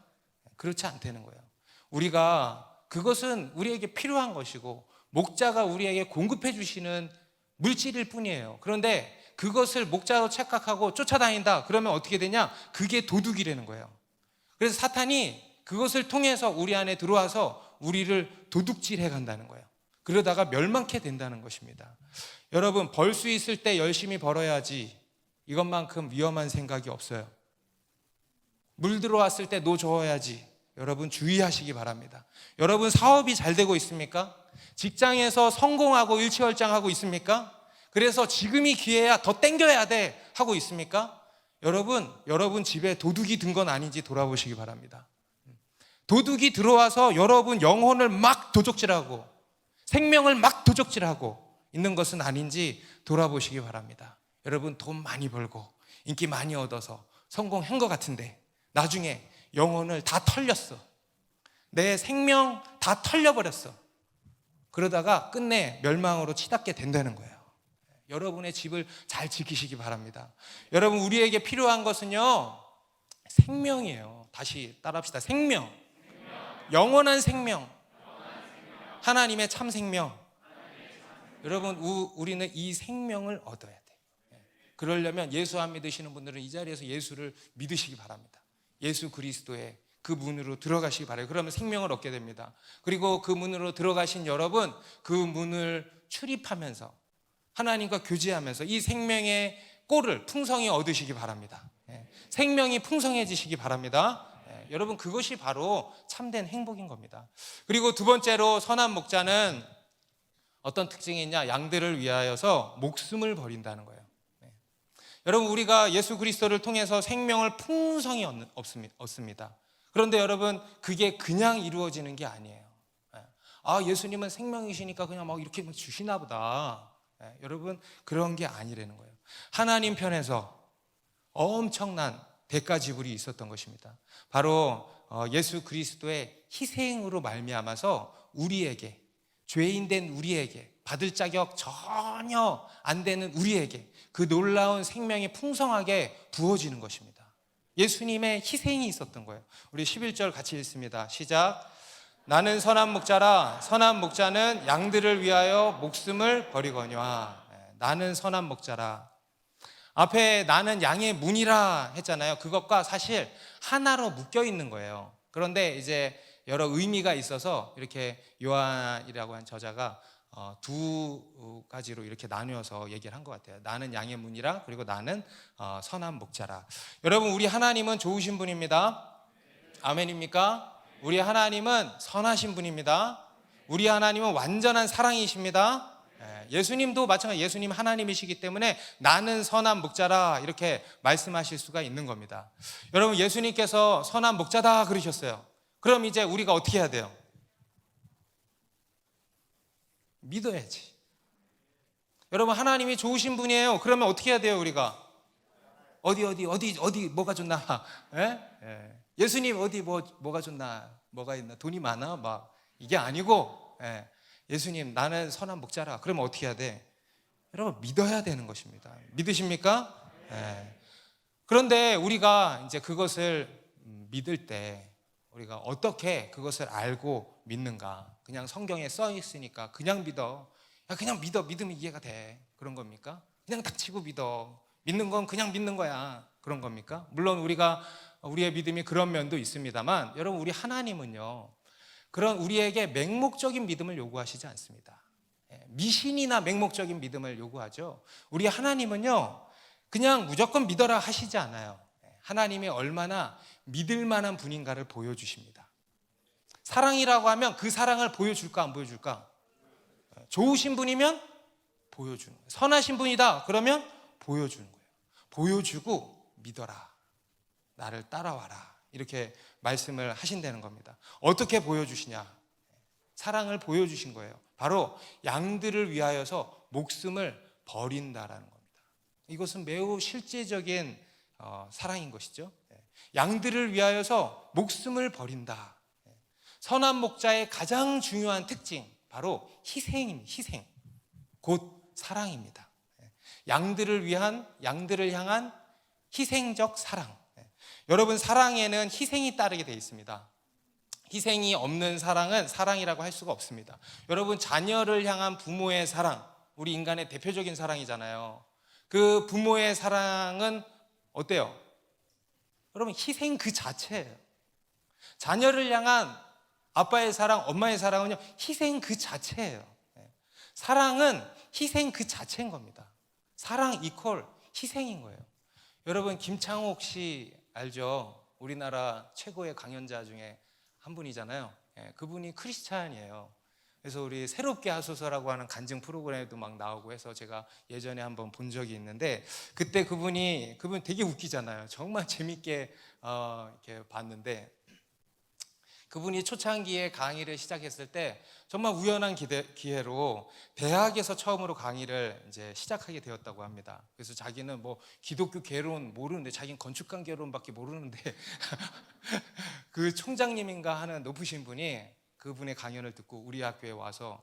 그렇지 않다는 거예요. 우리가, 그것은 우리에게 필요한 것이고 목자가 우리에게 공급해 주시는 물질일 뿐이에요. 그런데 그것을 목자로 착각하고 쫓아다닌다. 그러면 어떻게 되냐? 그게 도둑이라는 거예요. 그래서 사탄이 그것을 통해서 우리 안에 들어와서 우리를 도둑질해 간다는 거예요. 그러다가 멸망케 된다는 것입니다. 여러분, 벌 수 있을 때 열심히 벌어야지, 이것만큼 위험한 생각이 없어요. 물 들어왔을 때 노 저어야지, 여러분 주의하시기 바랍니다. 여러분 사업이 잘 되고 있습니까? 직장에서 성공하고 일취월장하고 있습니까? 그래서 지금이 기회야, 더 땡겨야 돼 하고 있습니까? 여러분 집에 도둑이 든 건 아닌지 돌아보시기 바랍니다. 도둑이 들어와서 여러분 영혼을 막 도적질하고 생명을 막 도적질하고 있는 것은 아닌지 돌아보시기 바랍니다. 여러분 돈 많이 벌고 인기 많이 얻어서 성공한 것 같은데 나중에 영혼을 다 털렸어. 내 생명 다 털려버렸어. 그러다가 끝내 멸망으로 치닫게 된다는 거예요. 여러분의 집을 잘 지키시기 바랍니다. 여러분 우리에게 필요한 것은요 생명이에요. 다시 따라합시다. 생명. 영원한 생명. 하나님의 참 생명. 여러분 우리는 이 생명을 얻어야 돼. 그러려면 예수 안 믿으시는 분들은 이 자리에서 예수를 믿으시기 바랍니다. 예수 그리스도의 그 문으로 들어가시기 바라요. 그러면 생명을 얻게 됩니다. 그리고 그 문으로 들어가신 여러분, 그 문을 출입하면서 하나님과 교제하면서 이 생명의 꼴을 풍성히 얻으시기 바랍니다. 생명이 풍성해지시기 바랍니다. 여러분 그것이 바로 참된 행복인 겁니다. 그리고 두 번째로 선한 목자는 어떤 특징이 있냐? 양들을 위하여서 목숨을 버린다는 거예요. 여러분 우리가 예수 그리스도를 통해서 생명을 풍성히 얻습니다. 그런데 여러분 그게 그냥 이루어지는 게 아니에요. 예수님은 생명이시니까 그냥 막 이렇게 주시나 보다. 여러분 그런 게 아니라는 거예요. 하나님 편에서 엄청난 대가 지불이 있었던 것입니다. 바로 예수 그리스도의 희생으로 말미암아서 우리에게, 죄인된 우리에게, 받을 자격 전혀 안 되는 우리에게 그 놀라운 생명이 풍성하게 부어지는 것입니다. 예수님의 희생이 있었던 거예요. 우리 11절 같이 읽습니다. 시작. 나는 선한 목자라. 선한 목자는 양들을 위하여 목숨을 버리거니와. 나는 선한 목자라. 앞에 나는 양의 문이라 했잖아요. 그것과 사실 하나로 묶여 있는 거예요. 그런데 이제 여러 의미가 있어서 이렇게 요한이라고 한 저자가 두 가지로 이렇게 나누어서 얘기를 한 것 같아요. 나는 양의 문이라, 그리고 나는 선한 목자라. 여러분 우리 하나님은 좋으신 분입니다. 아멘입니까? 우리 하나님은 선하신 분입니다. 우리 하나님은 완전한 사랑이십니다. 예수님도 마찬가지, 예수님 하나님이시기 때문에 나는 선한 목자라 이렇게 말씀하실 수가 있는 겁니다. 여러분 예수님께서 선한 목자다 그러셨어요. 그럼 이제 우리가 어떻게 해야 돼요? 믿어야지. 여러분 하나님이 좋으신 분이에요. 그러면 어떻게 해야 돼요? 우리가 어디 뭐가 좋나? 예수님 어디 뭐가 좋나? 뭐가 있나? 돈이 많아? 막 이게 아니고 예수님 나는 선한 목자라. 그러면 어떻게 해야 돼? 여러분 믿어야 되는 것입니다. 믿으십니까? 그런데 우리가 이제 그것을 믿을 때 우리가 어떻게 그것을 알고 믿는가? 그냥 성경에 써 있으니까 그냥 믿어. 그냥 믿어. 믿으면 이해가 돼. 그런 겁니까? 그냥 닥치고 믿어. 믿는 건 그냥 믿는 거야. 그런 겁니까? 물론 우리의 믿음이 그런 면도 있습니다만 여러분 우리 하나님은요 그런 우리에게 맹목적인 믿음을 요구하시지 않습니다. 미신이나 맹목적인 믿음을 요구하죠. 우리 하나님은요 그냥 무조건 믿어라 하시지 않아요. 하나님이 얼마나 믿을 만한 분인가를 보여주십니다. 사랑이라고 하면 그 사랑을 보여줄까 안 보여줄까? 좋으신 분이면 보여주는 거예요. 선하신 분이다 그러면 보여주는 거예요. 보여주고 믿어라. 나를 따라와라. 이렇게 말씀을 하신다는 겁니다. 어떻게 보여주시냐? 사랑을 보여주신 거예요. 바로 양들을 위하여서 목숨을 버린다라는 겁니다. 이것은 매우 실제적인 사랑인 것이죠. 양들을 위하여서 목숨을 버린다. 선한 목자의 가장 중요한 특징 바로 희생입니다. 희생 곧 사랑입니다. 양들을 향한 희생적 사랑. 여러분 사랑에는 희생이 따르게 되어 있습니다. 희생이 없는 사랑은 사랑이라고 할 수가 없습니다. 여러분 자녀를 향한 부모의 사랑, 우리 인간의 대표적인 사랑이잖아요. 그 부모의 사랑은 어때요? 여러분 희생 그 자체예요. 자녀를 향한 아빠의 사랑, 엄마의 사랑은요 희생 그 자체예요. 사랑은 희생 그 자체인 겁니다. 사랑 이퀄 희생인 거예요. 여러분 김창옥 씨 알죠? 우리나라 최고의 강연자 중에 한 분이잖아요. 그분이 크리스찬이에요. 그래서 우리 새롭게 하소서라고 하는 간증 프로그램에도 막 나오고 해서 제가 예전에 한번 본 적이 있는데, 그때 그분 되게 웃기잖아요. 정말 재밌게 이렇게 봤는데, 그분이 초창기에 강의를 시작했을 때 정말 우연한 기회로 대학에서 처음으로 강의를 이제 시작하게 되었다고 합니다. 그래서 자기는 뭐 기독교 개론 모르는데, 자기는 건축관 개론밖에 모르는데 그 총장님인가 하는 높으신 분이 그분의 강연을 듣고 우리 학교에 와서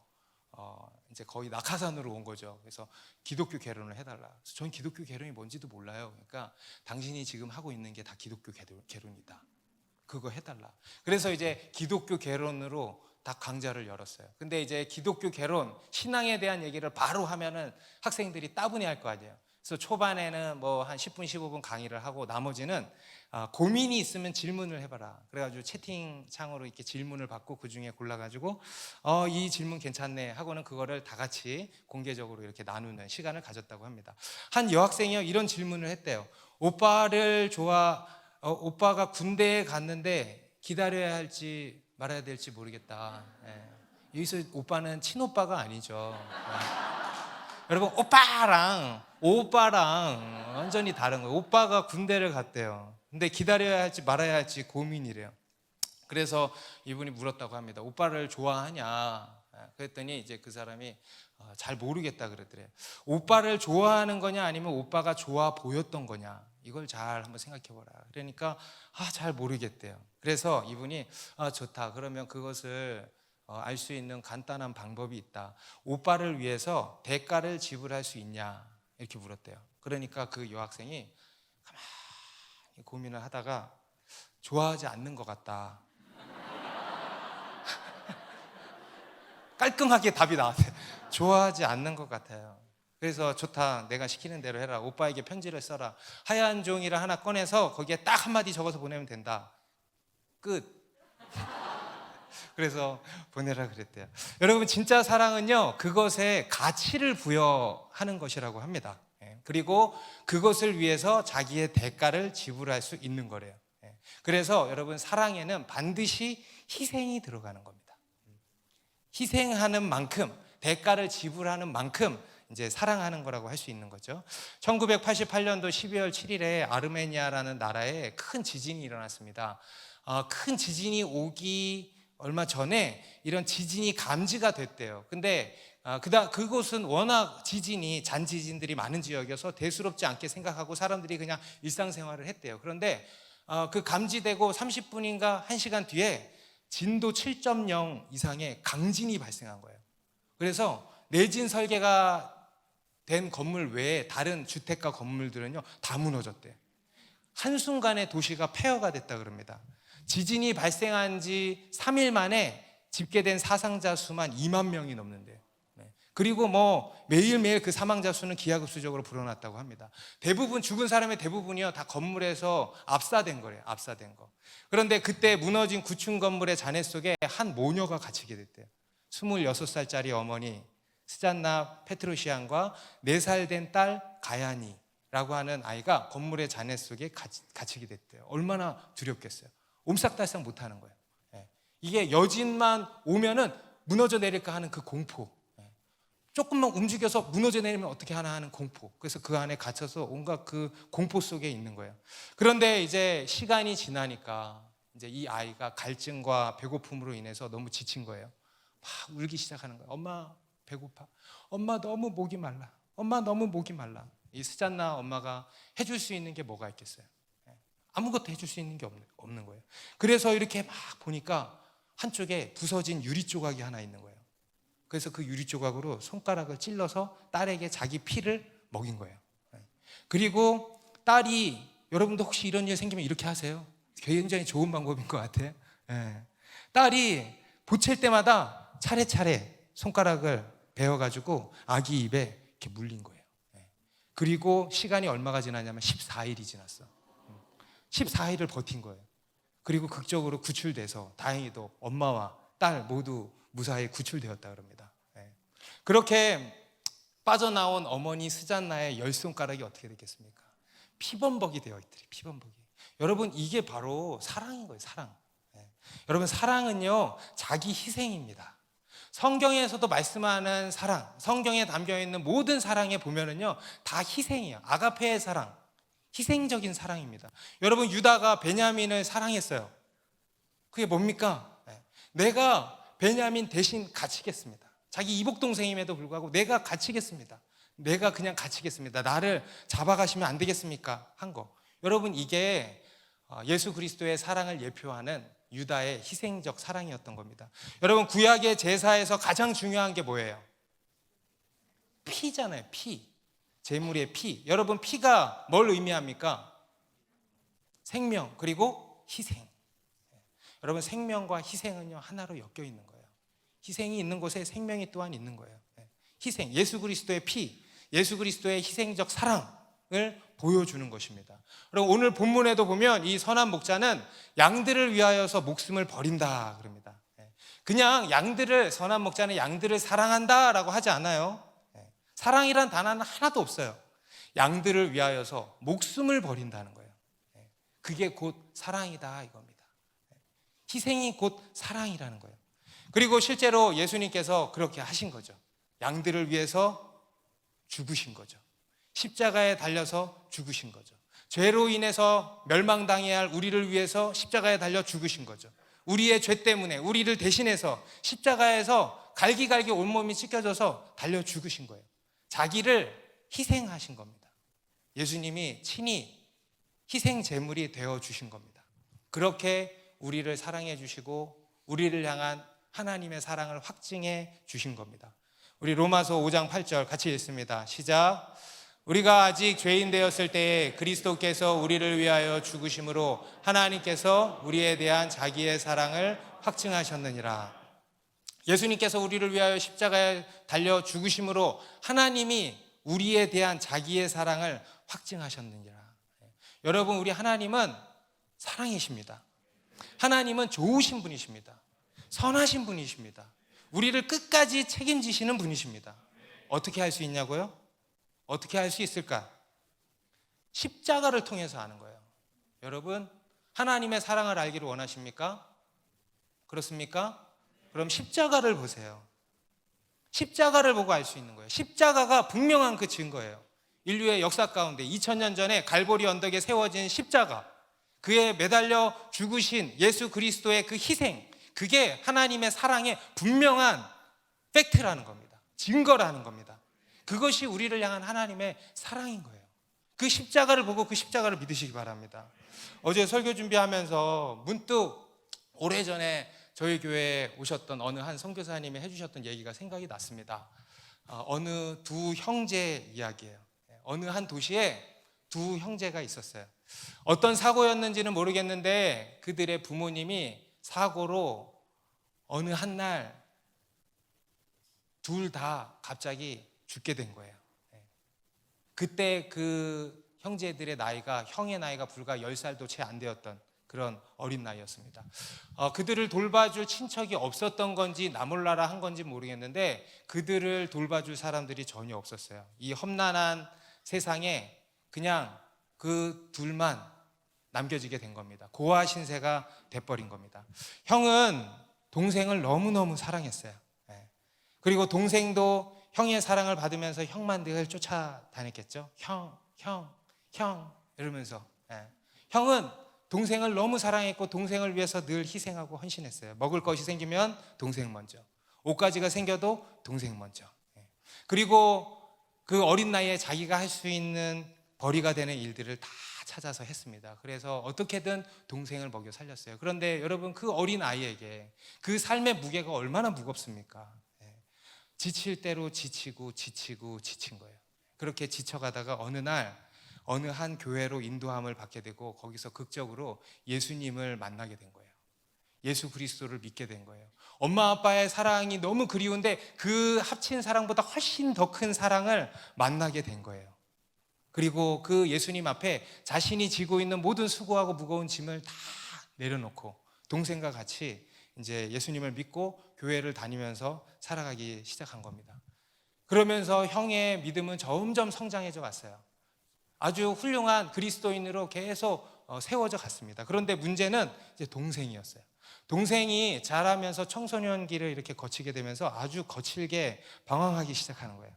이제 거의 낙하산으로 온 거죠. 그래서 기독교 개론을 해달라. 그래서 전 기독교 개론이 뭔지도 몰라요. 그러니까 당신이 지금 하고 있는 게 다 기독교 개론이다. 그거 해달라. 그래서 이제 기독교 개론으로 다 강좌를 열었어요. 근데 이제 기독교 개론, 신앙에 대한 얘기를 바로 하면은 학생들이 따분해 할 거 아니에요. 그래서 초반에는 뭐 한 10분, 15분 강의를 하고, 나머지는 고민이 있으면 질문을 해봐라. 그래가지고 채팅창으로 이렇게 질문을 받고 그 중에 골라가지고 이 질문 괜찮네 하고는 그거를 다 같이 공개적으로 이렇게 나누는 시간을 가졌다고 합니다. 한 여학생이요, 이런 질문을 했대요. 오빠가 군대에 갔는데 기다려야 할지 말아야 될지 모르겠다. 여기서 오빠는 친오빠가 아니죠. 여러분, 오빠랑 완전히 다른 거예요. 오빠가 군대를 갔대요. 근데 기다려야 할지 말아야 할지 고민이래요. 그래서 이분이 물었다고 합니다. 오빠를 좋아하냐? 그랬더니 이제 그 사람이 잘 모르겠다 그러더래요. 오빠를 좋아하는 거냐 아니면 오빠가 좋아 보였던 거냐, 이걸 잘 한번 생각해 보라. 그러니까 잘 모르겠대요. 그래서 이분이 좋다. 그러면 그것을 알 수 있는 간단한 방법이 있다. 오빠를 위해서 대가를 지불할 수 있냐, 이렇게 물었대요. 그러니까 그 여학생이 가만히 고민을 하다가 좋아하지 않는 것 같다. 깔끔하게 답이 나왔어요. 좋아하지 않는 것 같아요. 그래서 좋다. 내가 시키는 대로 해라. 오빠에게 편지를 써라. 하얀 종이를 하나 꺼내서 거기에 딱 한마디 적어서 보내면 된다. 끝. 그래서 보내라 그랬대요. 여러분, 진짜 사랑은요, 그것에 가치를 부여하는 것이라고 합니다. 그리고 그것을 위해서 자기의 대가를 지불할 수 있는 거래요. 그래서 여러분, 사랑에는 반드시 희생이 들어가는 겁니다. 희생하는 만큼, 대가를 지불하는 만큼 이제 사랑하는 거라고 할 수 있는 거죠. 1988년도 12월 7일에 아르메니아라는 나라에 큰 지진이 일어났습니다. 큰 지진이 오기 얼마 전에 이런 지진이 감지가 됐대요. 근데 그곳은 워낙 잔지진들이 많은 지역이어서 대수롭지 않게 생각하고 사람들이 그냥 일상생활을 했대요. 그런데 그 감지되고 30분인가 1시간 뒤에 진도 7.0 이상의 강진이 발생한 거예요. 그래서 내진 설계가 된 건물 외에 다른 주택가 건물들은요, 다 무너졌대요. 한순간에 도시가 폐허가 됐다 그럽니다. 지진이 발생한 지 3일 만에 집계된 사상자 수만 2만 명이 넘는데요. 그리고 뭐 매일매일 그 사망자 수는 기하급수적으로 불어났다고 합니다. 대부분 죽은 사람의 대부분이요, 다 건물에서 압사된 거래요. 압사된 거. 그런데 그때 무너진 9층 건물의 잔해 속에 한 모녀가 갇히게 됐대요. 26살짜리 어머니 스잔나 페트로시안과 4살 된 딸 가야니라고 하는 아이가 건물의 잔해 속에 갇히게 됐대요. 얼마나 두렵겠어요. 옴싹달싹 못하는 거예요. 이게 여진만 오면은 무너져 내릴까 하는 그 공포, 조금만 움직여서 무너져 내리면 어떻게 하나 하는 공포. 그래서 그 안에 갇혀서 온갖 그 공포 속에 있는 거예요. 그런데 이제 시간이 지나니까 이제 이 아이가 갈증과 배고픔으로 인해서 너무 지친 거예요. 막 울기 시작하는 거예요. 엄마 배고파. 엄마 너무 목이 말라. 엄마 너무 목이 말라. 이 스잔나 엄마가 해줄 수 있는 게 뭐가 있겠어요? 아무것도 해줄 수 있는 게 없는 거예요. 그래서 이렇게 막 보니까 한쪽에 부서진 유리 조각이 하나 있는 거예요. 그래서 그 유리 조각으로 손가락을 찔러서 딸에게 자기 피를 먹인 거예요. 그리고 딸이, 여러분도 혹시 이런 일 생기면 이렇게 하세요? 굉장히 좋은 방법인 것 같아요. 딸이 보챌 때마다 차례차례 손가락을 베어가지고 아기 입에 이렇게 물린 거예요. 그리고 시간이 얼마가 지나냐면 14일이 지났어. 14일을 버틴 거예요. 그리고 극적으로 구출돼서 다행히도 엄마와 딸 모두 무사히 구출되었다 그럽니다. 그렇게 빠져나온 어머니 스잔나의 10손가락이 어떻게 됐겠습니까? 피범벅이 되어 있더래. 피범벅이. 여러분, 이게 바로 사랑인 거예요. 사랑. 여러분, 사랑은요, 자기 희생입니다. 성경에서도 말씀하는 사랑, 성경에 담겨있는 모든 사랑에 보면은요, 다 희생이에요. 아가페의 사랑, 희생적인 사랑입니다. 여러분, 유다가 베냐민을 사랑했어요. 그게 뭡니까? 내가 베냐민 대신 갇히겠습니다. 자기 이복 동생임에도 불구하고 내가 갇히겠습니다. 내가 그냥 갇히겠습니다. 나를 잡아가시면 안 되겠습니까? 한 거. 여러분, 이게 예수 그리스도의 사랑을 예표하는 유다의 희생적 사랑이었던 겁니다. 여러분, 구약의 제사에서 가장 중요한 게 뭐예요? 피잖아요. 피. 제물의 피. 여러분, 피가 뭘 의미합니까? 생명, 그리고 희생. 여러분, 생명과 희생은요, 하나로 엮여 있는 거예요. 희생이 있는 곳에 생명이 또한 있는 거예요. 희생, 예수 그리스도의 피, 예수 그리스도의 희생적 사랑을 보여주는 것입니다. 그리고 오늘 본문에도 보면 이 선한 목자는 양들을 위하여서 목숨을 버린다 그럽니다. 그냥 양들을, 선한 목자는 양들을 사랑한다라고 하지 않아요. 사랑이란 단어는 하나도 없어요. 양들을 위하여서 목숨을 버린다는 거예요. 그게 곧 사랑이다 이겁니다. 희생이 곧 사랑이라는 거예요. 그리고 실제로 예수님께서 그렇게 하신 거죠. 양들을 위해서 죽으신 거죠. 십자가에 달려서 죽으신 거죠. 죄로 인해서 멸망당해야 할 우리를 위해서 십자가에 달려 죽으신 거죠. 우리의 죄 때문에 우리를 대신해서 십자가에서 갈기갈기 온몸이 찢겨져서 달려 죽으신 거예요. 자기를 희생하신 겁니다. 예수님이 친히 희생 제물이 되어 주신 겁니다. 그렇게 우리를 사랑해 주시고 우리를 향한 하나님의 사랑을 확증해 주신 겁니다. 우리 로마서 5장 8절 같이 읽습니다. 시작. 우리가 아직 죄인 되었을 때에 그리스도께서 우리를 위하여 죽으심으로 하나님께서 우리에 대한 자기의 사랑을 확증하셨느니라. 예수님께서 우리를 위하여 십자가에 달려 죽으심으로 하나님이 우리에 대한 자기의 사랑을 확증하셨느니라. 여러분, 우리 하나님은 사랑이십니다. 하나님은 좋으신 분이십니다. 선하신 분이십니다. 우리를 끝까지 책임지시는 분이십니다. 어떻게 할 수 있냐고요? 어떻게 할 수 있을까? 십자가를 통해서 아는 거예요. 여러분, 하나님의 사랑을 알기를 원하십니까? 그렇습니까? 그럼 십자가를 보세요. 십자가를 보고 알 수 있는 거예요. 십자가가 분명한 그 증거예요. 인류의 역사 가운데 2000년 전에 갈보리 언덕에 세워진 십자가, 그에 매달려 죽으신 예수 그리스도의 그 희생, 그게 하나님의 사랑의 분명한 팩트라는 겁니다. 증거라는 겁니다. 그것이 우리를 향한 하나님의 사랑인 거예요. 그 십자가를 보고 그 십자가를 믿으시기 바랍니다. 어제 설교 준비하면서 문득 오래전에 저희 교회에 오셨던 어느 한 선교사님이 해주셨던 얘기가 생각이 났습니다. 어느 두 형제 이야기예요. 어느 한 도시에 두 형제가 있었어요. 어떤 사고였는지는 모르겠는데 그들의 부모님이 사고로 어느 한 날 둘 다 갑자기 죽게 된 거예요. 그때 그 형제들의 나이가, 형의 나이가 불과 10살도 채 안 되었던 그런 어린 나이였습니다. 그들을 돌봐줄 친척이 없었던 건지 나몰라라 한 건지 모르겠는데 그들을 돌봐줄 사람들이 전혀 없었어요. 이 험난한 세상에 그냥 그 둘만 남겨지게 된 겁니다. 고아 신세가 돼버린 겁니다. 형은 동생을 너무너무 사랑했어요. 그리고 동생도 형의 사랑을 받으면서 형만 늘 쫓아다녔겠죠. 형 이러면서. 형은 동생을 너무 사랑했고 동생을 위해서 늘 희생하고 헌신했어요. 먹을 것이 생기면 동생 먼저, 옷가지가 생겨도 동생 먼저. 그리고 그 어린 나이에 자기가 할 수 있는 벌이가 되는 일들을 다 찾아서 했습니다. 그래서 어떻게든 동생을 먹여 살렸어요. 그런데 여러분, 그 어린 아이에게 그 삶의 무게가 얼마나 무겁습니까? 지칠 대로 지치고 지친 거예요. 그렇게 지쳐가다가 어느 날 어느 한 교회로 인도함을 받게 되고 거기서 극적으로 예수님을 만나게 된 거예요. 예수 그리스도를 믿게 된 거예요. 엄마 아빠의 사랑이 너무 그리운데 그 합친 사랑보다 훨씬 더 큰 사랑을 만나게 된 거예요. 그리고 그 예수님 앞에 자신이 지고 있는 모든 수고하고 무거운 짐을 다 내려놓고 동생과 같이 이제 예수님을 믿고 교회를 다니면서 살아가기 시작한 겁니다. 그러면서 형의 믿음은 점점 성장해져 갔어요. 아주 훌륭한 그리스도인으로 계속 세워져 갔습니다. 그런데 문제는 이제 동생이었어요. 동생이 자라면서 청소년기를 이렇게 거치게 되면서 아주 거칠게 방황하기 시작하는 거예요.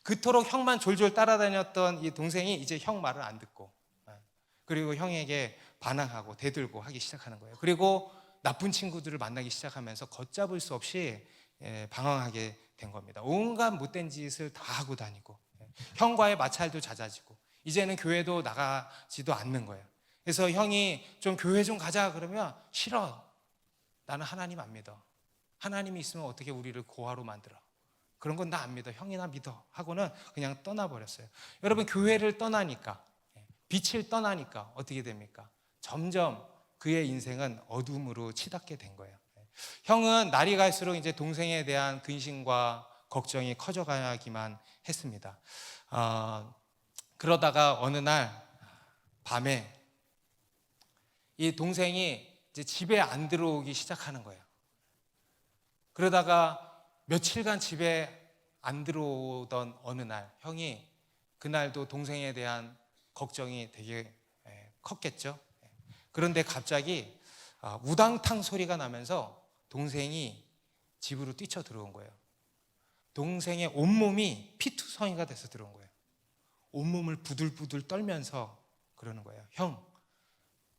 그토록 형만 졸졸 따라다녔던 이 동생이 이제 형 말을 안 듣고, 그리고 형에게 반항하고 대들고 하기 시작하는 거예요. 그리고 나쁜 친구들을 만나기 시작하면서 걷잡을 수 없이 방황하게 된 겁니다. 온갖 못된 짓을 다 하고 다니고, 형과의 마찰도 잦아지고, 이제는 교회도 나가지도 않는 거예요. 그래서 형이 좀 교회 좀 가자 그러면 싫어. 나는 하나님 안 믿어. 하나님이 있으면 어떻게 우리를 고아로 만들어. 그런 건 나 안 믿어. 형이나 믿어. 하고는 그냥 떠나버렸어요. 여러분, 교회를 떠나니까, 빛을 떠나니까 어떻게 됩니까? 점점 그의 인생은 어둠으로 치닫게 된 거예요. 형은 날이 갈수록 이제 동생에 대한 근심과 걱정이 커져가기만 했습니다. 그러다가 어느 날 밤에 이 동생이 이제 집에 안 들어오기 시작하는 거예요. 그러다가 며칠간 집에 안 들어오던 어느 날, 형이 그날도 동생에 대한 걱정이 되게 컸겠죠. 그런데 갑자기 우당탕 소리가 나면서 동생이 집으로 뛰쳐 들어온 거예요. 동생의 온몸이 피투성이가 돼서 들어온 거예요. 온몸을 부들부들 떨면서 그러는 거예요. 형,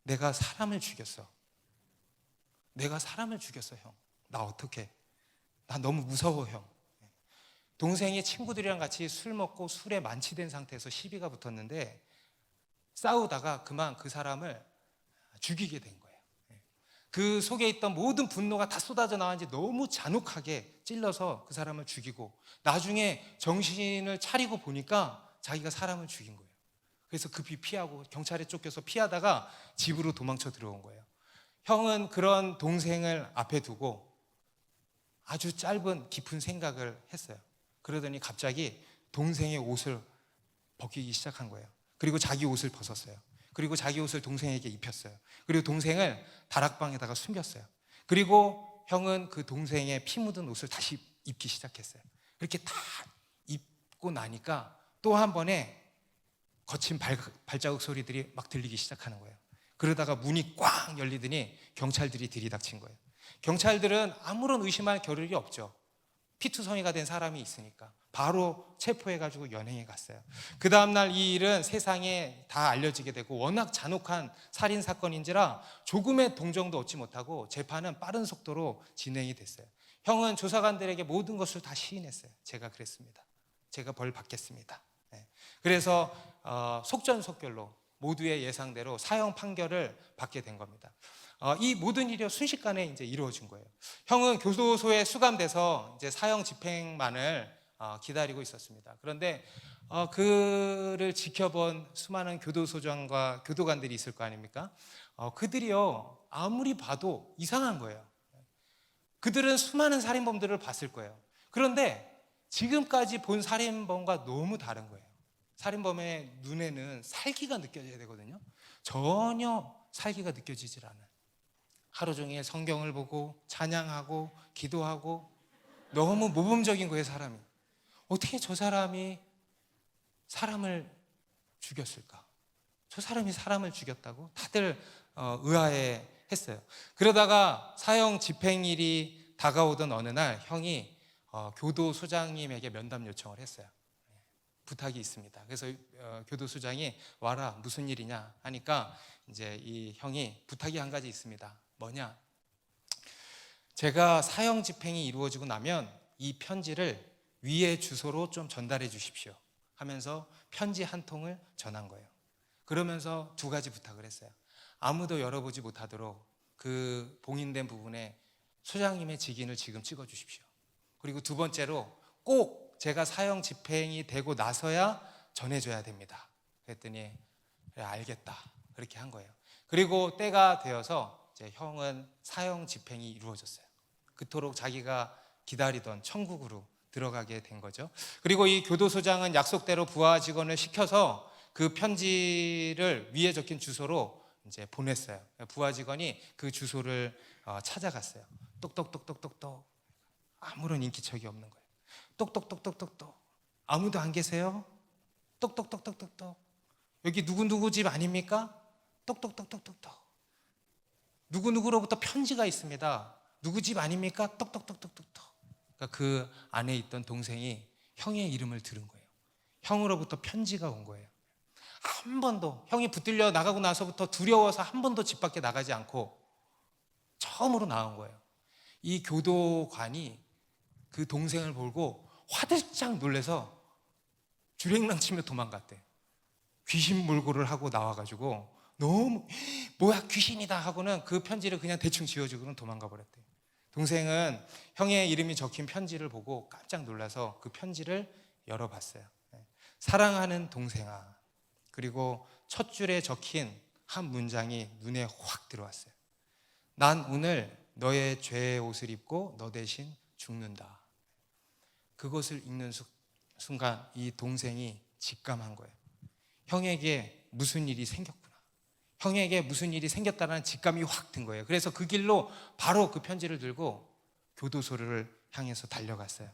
내가 사람을 죽였어. 내가 사람을 죽였어, 형. 나 어떡해? 나 너무 무서워, 형. 동생이 친구들이랑 같이 술 먹고 술에 만취된 상태에서 시비가 붙었는데 싸우다가 그만 그 사람을 죽이게 된 거예요. 그 속에 있던 모든 분노가 다 쏟아져 나왔는지 너무 잔혹하게 찔러서 그 사람을 죽이고, 나중에 정신을 차리고 보니까 자기가 사람을 죽인 거예요. 그래서 급히 피하고 경찰에 쫓겨서 피하다가 집으로 도망쳐 들어온 거예요. 형은 그런 동생을 앞에 두고 아주 짧은 깊은 생각을 했어요. 그러더니 갑자기 동생의 옷을 벗기기 시작한 거예요. 그리고 자기 옷을 벗었어요. 그리고 자기 옷을 동생에게 입혔어요. 그리고 동생을 다락방에다가 숨겼어요. 그리고 형은 그 동생의 피 묻은 옷을 다시 입기 시작했어요. 이렇게 다 입고 나니까 또 한 번에 거친 발자국 소리들이 막 들리기 시작하는 거예요. 그러다가 문이 꽝 열리더니 경찰들이 들이닥친 거예요. 경찰들은 아무런 의심할 겨를이 없죠. 피투성이가 된 사람이 있으니까 바로 체포해가지고 연행해 갔어요. 그 다음날 이 일은 세상에 다 알려지게 되고, 워낙 잔혹한 살인사건인지라 조금의 동정도 얻지 못하고 재판은 빠른 속도로 진행이 됐어요. 형은 조사관들에게 모든 것을 다 시인했어요. 제가 그랬습니다. 제가 벌 받겠습니다. 그래서 속전속결로 모두의 예상대로 사형 판결을 받게 된 겁니다. 이 모든 일이 순식간에 이제 이루어진 거예요. 형은 교도소에 수감돼서 이제 사형 집행만을 기다리고 있었습니다. 그런데 그를 지켜본 수많은 교도소장과 교도관들이 있을 거 아닙니까? 그들이요, 아무리 봐도 이상한 거예요. 그들은 수많은 살인범들을 봤을 거예요. 그런데 지금까지 본 살인범과 너무 다른 거예요. 살인범의 눈에는 살기가 느껴져야 되거든요. 전혀 살기가 느껴지질 않아요. 하루 종일 성경을 보고 찬양하고 기도하고 너무 모범적인 거예요, 사람이. 어떻게 저 사람이 사람을 죽였을까? 저 사람이 사람을 죽였다고? 다들 의아해 했어요. 그러다가 사형 집행일이 다가오던 어느 날 형이 교도소장님에게 면담 요청을 했어요. 부탁이 있습니다. 그래서 교도소장이 와라, 무슨 일이냐 하니까 이제 이 형이 부탁이 한 가지 있습니다. 뭐냐? 제가 사형 집행이 이루어지고 나면 이 편지를 위의 주소로 좀 전달해 주십시오 하면서 편지 한 통을 전한 거예요. 그러면서 두 가지 부탁을 했어요. 아무도 열어보지 못하도록 그 봉인된 부분에 소장님의 직인을 지금 찍어 주십시오. 그리고 두 번째로 꼭 제가 사형 집행이 되고 나서야 전해줘야 됩니다. 그랬더니 그래, 알겠다, 그렇게 한 거예요. 그리고 때가 되어서 이제 형은 사형 집행이 이루어졌어요. 그토록 자기가 기다리던 천국으로 들어가게 된 거죠. 그리고 이 교도소장은 약속대로 부하 직원을 시켜서 그 편지를 위에 적힌 주소로 이제 보냈어요. 부하 직원이 그 주소를 찾아갔어요. 똑똑똑똑똑똑, 아무런 인기척이 없는 거예요. 똑똑똑똑똑똑, 아무도 안 계세요? 똑똑똑똑똑똑, 여기 누구누구 집 아닙니까? 똑똑똑똑똑똑, 누구누구로부터 편지가 있습니다. 누구 집 아닙니까? 똑똑똑똑똑똑. 그러니까 그 안에 있던 동생이 형의 이름을 들은 거예요. 형으로부터 편지가 온 거예요. 한 번도 형이 붙들려 나가고 나서부터 두려워서 한 번도 집 밖에 나가지 않고 처음으로 나온 거예요. 이 교도관이 그 동생을 보고 화들짝 놀라서 주랭랑 치며 도망갔대. 귀신 몰고를 하고 나와가지고 너무 뭐야 귀신이다 하고는 그 편지를 그냥 대충 지워주고는 도망가 버렸대. 동생은 형의 이름이 적힌 편지를 보고 깜짝 놀라서 그 편지를 열어봤어요. 사랑하는 동생아. 그리고 첫 줄에 적힌 한 문장이 눈에 확 들어왔어요. 난 오늘 너의 죄의 옷을 입고 너 대신 죽는다. 그것을 읽는 순간 이 동생이 직감한 거예요. 형에게 무슨 일이 생겼구나. 형에게 무슨 일이 생겼다는 직감이 확 든 거예요. 그래서 그 길로 바로 그 편지를 들고 교도소를 향해서 달려갔어요.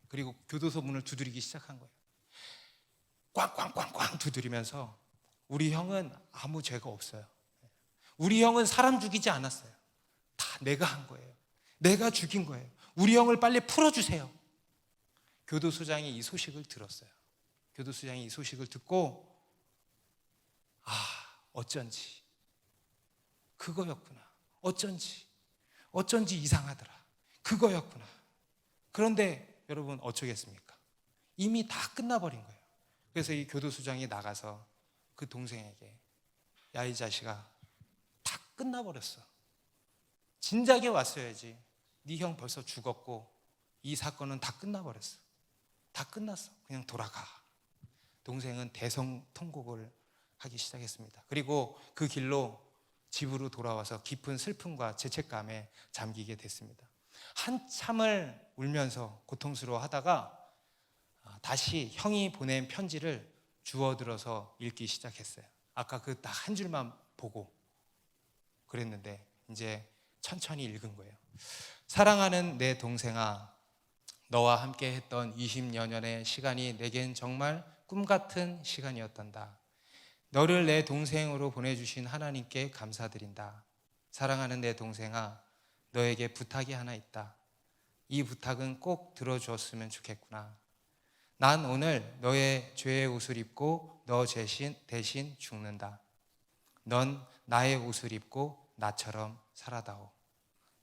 그리고 교도소 문을 두드리기 시작한 거예요. 꽝꽝꽝꽝 두드리면서 우리 형은 아무 죄가 없어요. 우리 형은 사람 죽이지 않았어요. 다 내가 한 거예요. 내가 죽인 거예요. 우리 형을 빨리 풀어주세요. 교도소장이 이 소식을 들었어요. 교도소장이 이 소식을 듣고 어쩐지 그거였구나. 어쩐지 이상하더라. 그거였구나. 그런데 여러분 어쩌겠습니까? 이미 다 끝나버린 거예요. 그래서 이 교도소장이 나가서 그 동생에게 야 이 자식아 다 끝나버렸어. 진작에 왔어야지. 네 형 벌써 죽었고 이 사건은 다 끝나버렸어. 다 끝났어. 그냥 돌아가. 동생은 대성통곡을 하기 시작했습니다. 그리고 그 길로 집으로 돌아와서 깊은 슬픔과 죄책감에 잠기게 됐습니다. 한참을 울면서 고통스러워 하다가 다시 형이 보낸 편지를 주워들어서 읽기 시작했어요. 아까 그 딱 한 줄만 보고 그랬는데 이제 천천히 읽은 거예요. 사랑하는 내 동생아, 너와 함께 했던 20여 년의 시간이 내겐 정말 꿈같은 시간이었단다. 너를 내 동생으로 보내주신 하나님께 감사드린다. 사랑하는 내 동생아, 너에게 부탁이 하나 있다. 이 부탁은 꼭 들어주었으면 좋겠구나. 난 오늘 너의 죄의 옷을 입고 너 대신 죽는다. 넌 나의 옷을 입고 나처럼 살아다오.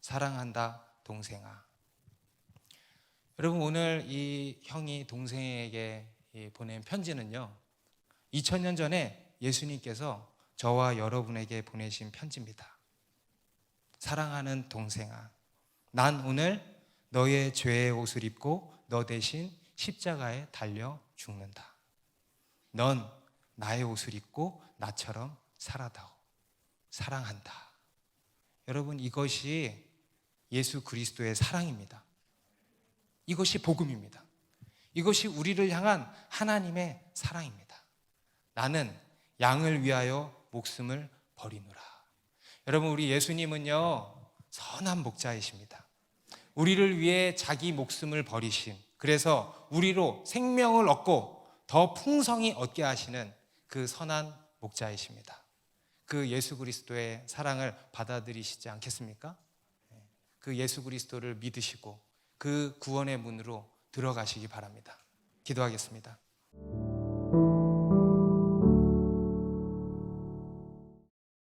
사랑한다, 동생아. 여러분, 오늘 이 형이 동생에게 보낸 편지는요, 2000년 전에 예수님께서 저와 여러분에게 보내신 편지입니다. 사랑하는 동생아, 난 오늘 너의 죄의 옷을 입고 너 대신 십자가에 달려 죽는다. 넌 나의 옷을 입고 나처럼 살아다오. 사랑한다. 여러분, 이것이 예수 그리스도의 사랑입니다. 이것이 복음입니다. 이것이 우리를 향한 하나님의 사랑입니다. 나는 양을 위하여 목숨을 버리노라. 여러분, 우리 예수님은요 선한 목자이십니다. 우리를 위해 자기 목숨을 버리신, 그래서 우리로 생명을 얻고 더 풍성히 얻게 하시는 그 선한 목자이십니다. 그 예수 그리스도의 사랑을 받아들이시지 않겠습니까? 그 예수 그리스도를 믿으시고 그 구원의 문으로 들어가시기 바랍니다. 기도하겠습니다.